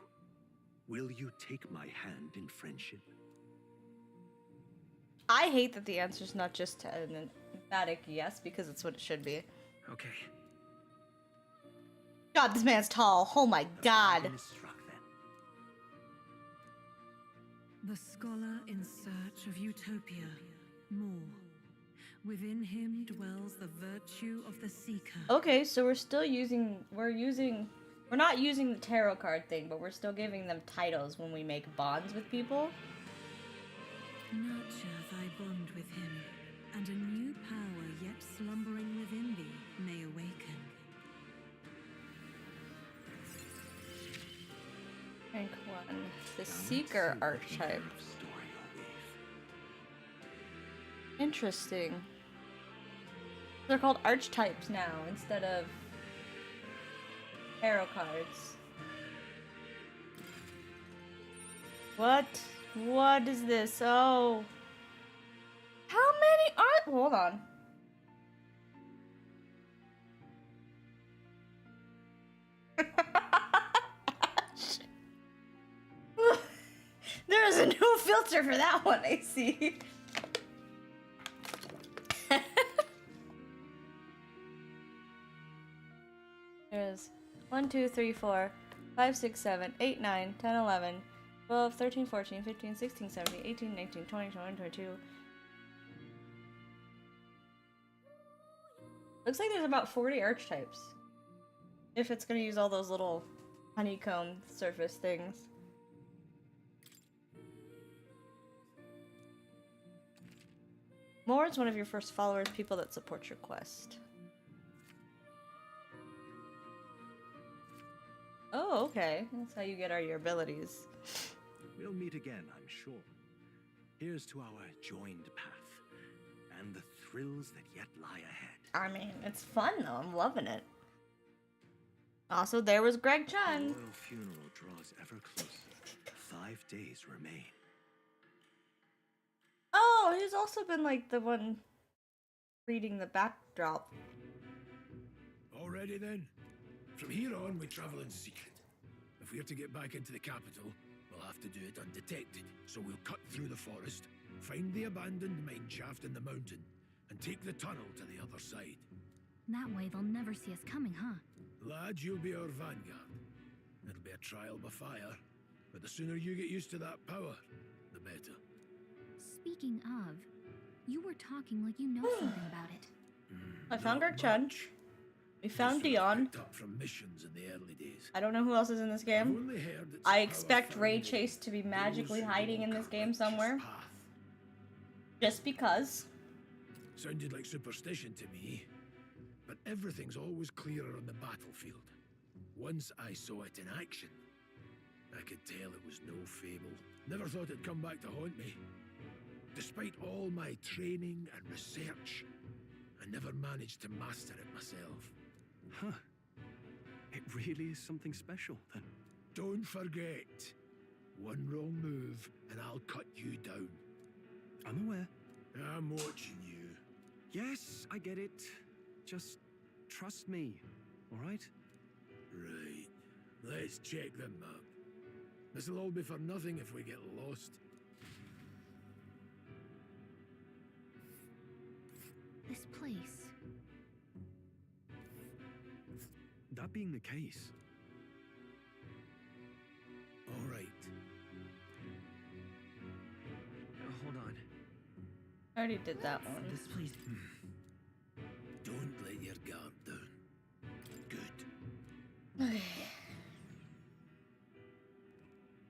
Will you take my hand in friendship? I hate that the answer's not just an emphatic yes, because it's what it should be. Okay. God, this man's tall. Oh my god. The scholar in search of utopia. More. Within him dwells the virtue of the seeker. Okay, so we're not using the tarot card thing, but we're still giving them titles when we make bonds with people. Nurture thy bond with him, and a new power yet slumbering within thee may awaken. Rank 1. The Seeker archetype. Interesting. They're called archetypes now instead of tarot cards. What? What is this? Oh. How many are... Hold on. There is a new filter for that one, I see. There's 1, 2, 3, 4, 5, 6, 7, 8, 9, 10, 11, 12, 13, 14, 15, 16, 17, 18, 19, 20, 21, 22. Looks like there's about 40 archetypes. If it's gonna use all those little honeycomb surface things. More is one of your first followers, people that support your quest. Oh, okay. That's how you get your abilities. We'll meet again, I'm sure. Here's to our joined path, and the thrills that yet lie ahead. I mean, it's fun though. I'm loving it. Also, there was Greg The Chun. royal funeral draws ever closer. 5 days remain. Oh, he's also been like the one reading the backdrop. Already then? From here on, we travel in secret. If we're to get back into the capital, we'll have to do it undetected, so we'll cut through the forest, find the abandoned mine shaft in the mountain, and take the tunnel to the other side. That way they'll never see us coming, huh? Lad, you'll be our vanguard. It'll be a trial by fire, but the sooner you get used to that power, the better. Speaking of, you were talking like you know something about it. I found our Chunch. We found Dion. Picked up from missions in the early days. I don't know who else is in this I've game. only heard it's I a expect power Ray found Chase to be in magically those who hiding in walk this a game righteous somewhere. path. Just because. Sounded like superstition to me, but everything's always clearer on the battlefield. Once I saw it in action, I could tell it was no fable. Never thought it'd come back to haunt me. Despite all my training and research, I never managed to master it myself. Huh. It really is something special, then. Don't forget, one wrong move and I'll cut you down. I'm aware. I'm watching you. Yes, I get it. Just trust me, all right? Right. Let's check the map. This'll all be for nothing if we get lost. This place. That being the case. All right. Hold on. I already did that one. This place. Don't let your guard down. Good. Okay.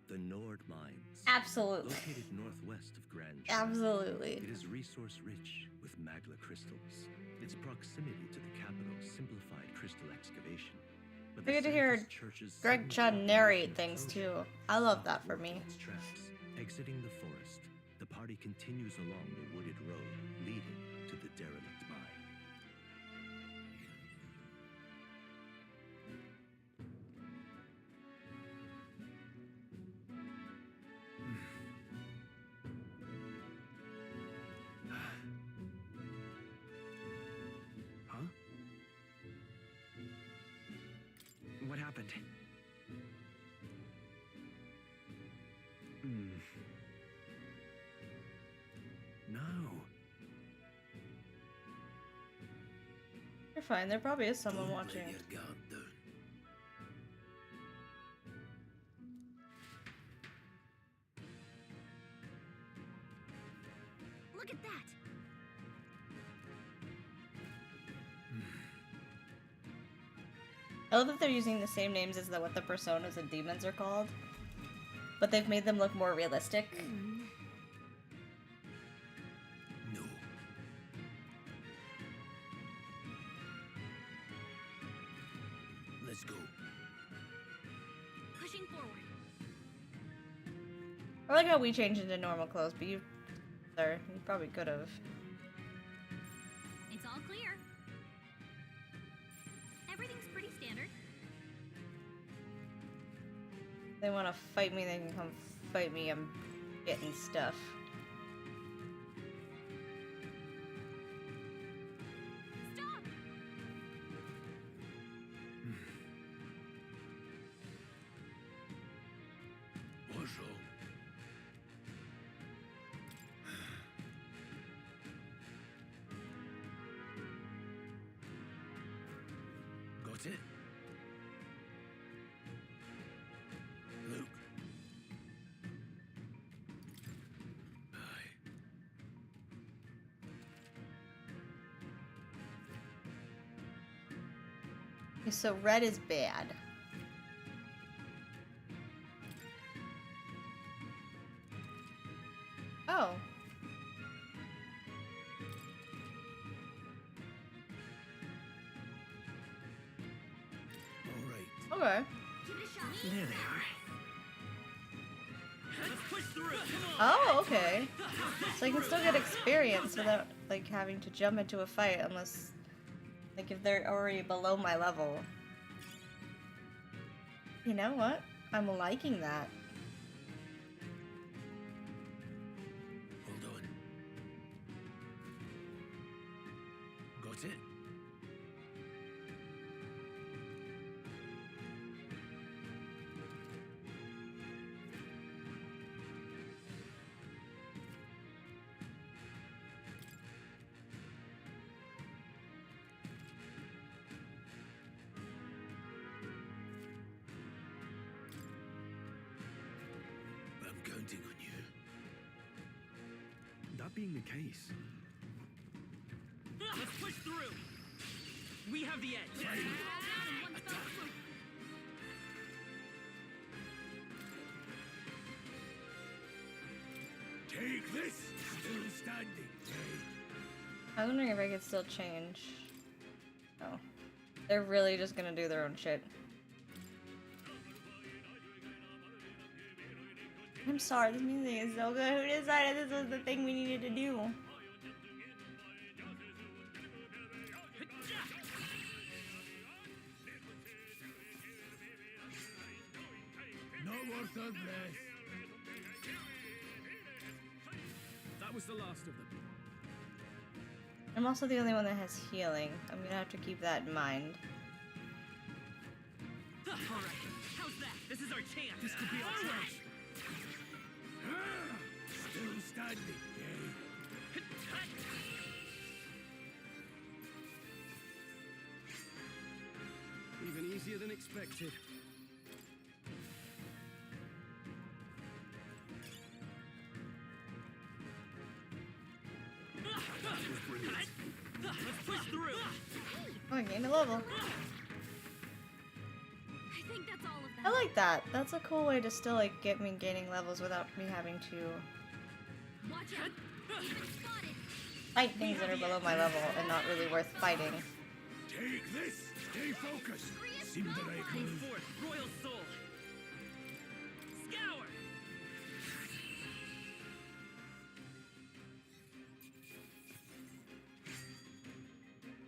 The Nord Mines. Absolutely. Located northwest of Grand China. Absolutely. It is resource-rich with magma crystals. Its proximity to the capital simplified crystal excavation. But I get to hear Greg Chun narrate things too. I love that for me. Traps. Exiting the forest, the party continues along the wooded road leading to the derelict mine. Huh? What happened? No. You're fine. There probably is someone Don't watching. let your guard down. Look at that! I love that they're using the same names as what the personas and demons are called, but they've made them look more realistic. No. Let's go. Pushing forward. I like how we changed into normal clothes, but you probably could have. It's all clear. Everything's pretty standard. If they want to fight me, they can come fight me. I'm getting stuff. Stop! What's wrong? Got it? Luke. Aye. Okay, so red is bad. Oh. All right. Okay. Give it a shot. There they are. Oh, okay. So you can still get experience without, like, having to jump into a fight unless, like, if they're already below my level. You know what? I'm liking that. Hold on. Got it? counting on you. That being the case, let's push through. We have the edge. Take this. Still standing. I was wondering if I could still change. Oh. They're really just gonna do their own shit. I'm sorry, this music is so good. Who decided this was the thing we needed to do? No more third place. that was the last of them. I'm also the only one that has healing. I'm gonna have to keep that in mind. All right, how's that? This is our chance. This could be our chance. Still standing, Even easier than expected. That was brilliant. Let's push through. Oh, I gained a level. I think that's all of them. I like that. That's a cool way to still like get me gaining levels without me having to Watch out. He's been spotted. fight things that are below my level and not really worth fighting. Take this. Stay focused. Cinderella. Move forth, Royal Soul. Scour.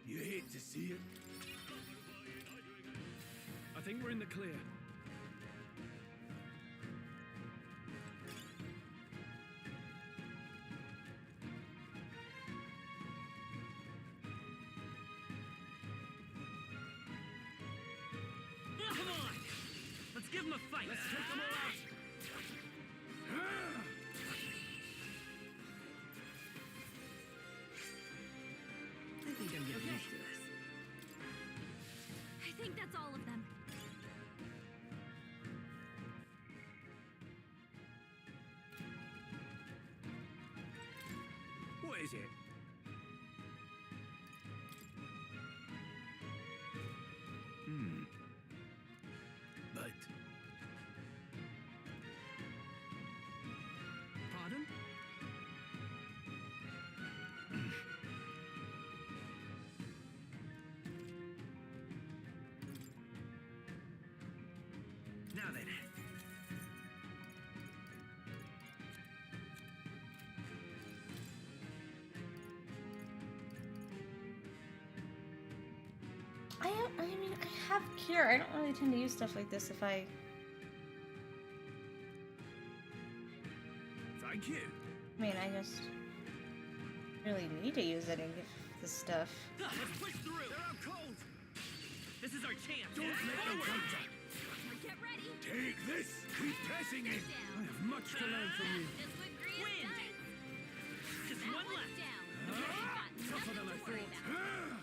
You hate to see it. I think we're in the clear. Come on. Let's give them a fight. Let's take them all out. I think I'm getting used to this. I think that's all of them. What is it? But Pardon? Now then. I mean, I have cure. I don't really tend to use stuff like this if I... thank you. I mean, I just really need to use any of this stuff. Let's push through. They're out cold. This is our chance. Don't let them counter. Get ready. Take this. Keep pressing it. I have much to learn from you. Just what Gria's Wind. done. Just That one one's left. down. You've got Tougher nothing than I to worry thought. about.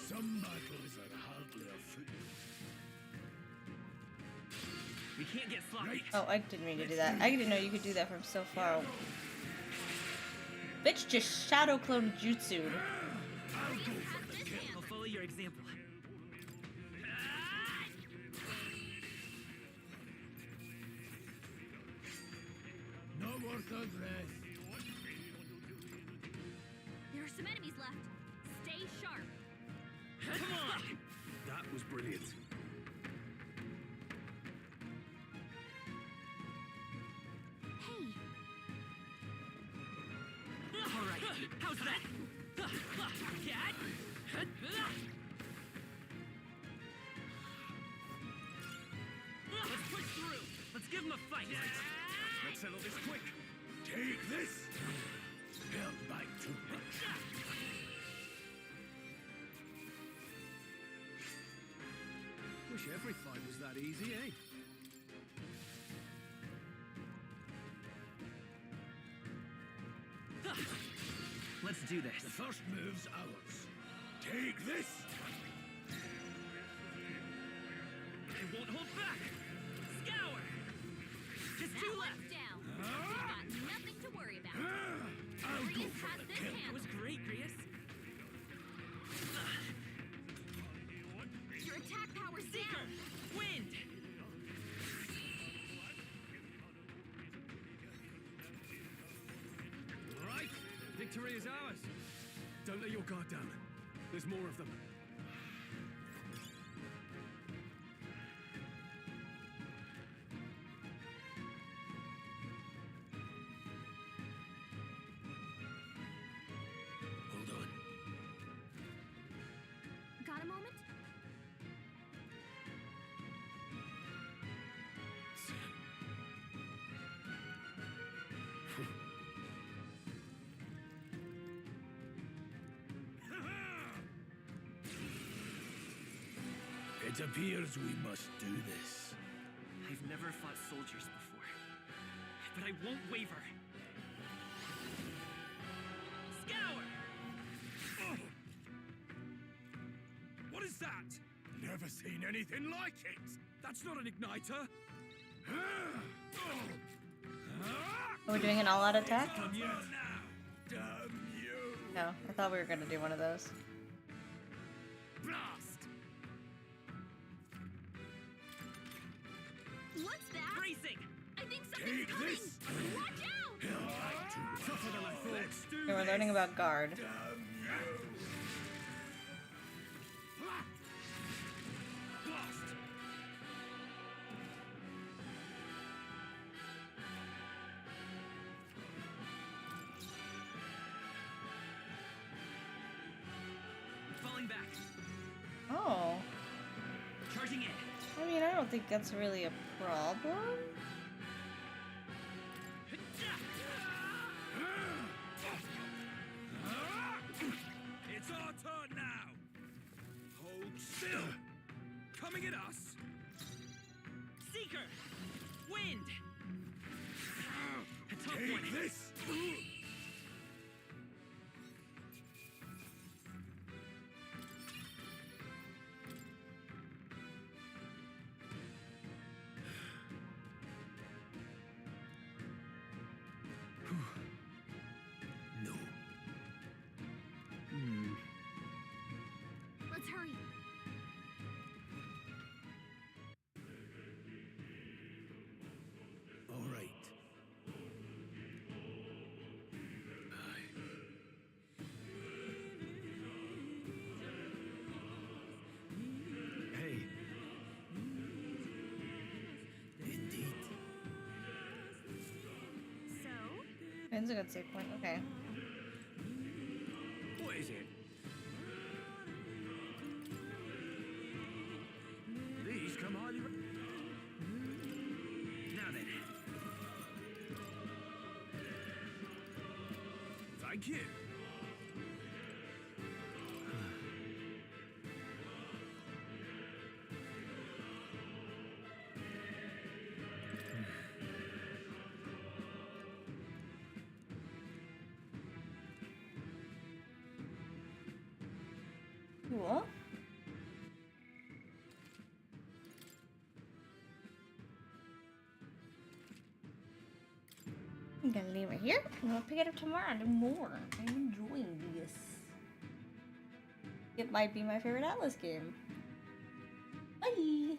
Some battles are hardly afoot. We can't get sloppy. Oh, I didn't mean to do that. I didn't know you could do that from so far away. Bitch just shadow clone jutsu'd. I'll follow your example. No more third rest. There are some enemies left. Stay sharp. Come on. That was brilliant. Hey, All right. How's that? Cat. Let's push through. Let's give them a fight. Let's settle this quick. Take this. Held back too much. Wish every fight was that easy, eh? Let's do this. The first move's ours. Take this. won't hold back! Scour! Just That two one's left! down. We've got nothing to worry about. I'll go Grius for has the this kill. That handled. was great, Grius. Your attack power's down. Wind! All right, victory is ours. Don't let your guard down. There's more of them. Hold on. Got a moment? It appears we must do this. I've never fought soldiers before, but I won't waver. Scour! What is that? Never seen anything like it! That's not an igniter. Are we doing an all-out attack? Damn you! No, I thought we were gonna do one of those. Blast! What's that? Bracing! I think something's Take coming. this! Watch out! Tougher than I thought. Let's do Okay, we're this. learning about guard. Blast! Falling back. Oh. Charging in. I mean, I don't think that's really a problem. It's our turn now. Hold still. Coming at us. Seeker! Wind! A tough Take one. this! No. Let's hurry. All right. Hey. Indeed. So, That's a good save point. Okay. What is it? These come highly. Now then. Thank you. Cool. I'm gonna leave it here and we'll pick it up tomorrow and do more. I'm enjoying this. It might be my favorite Atlus game. Bye!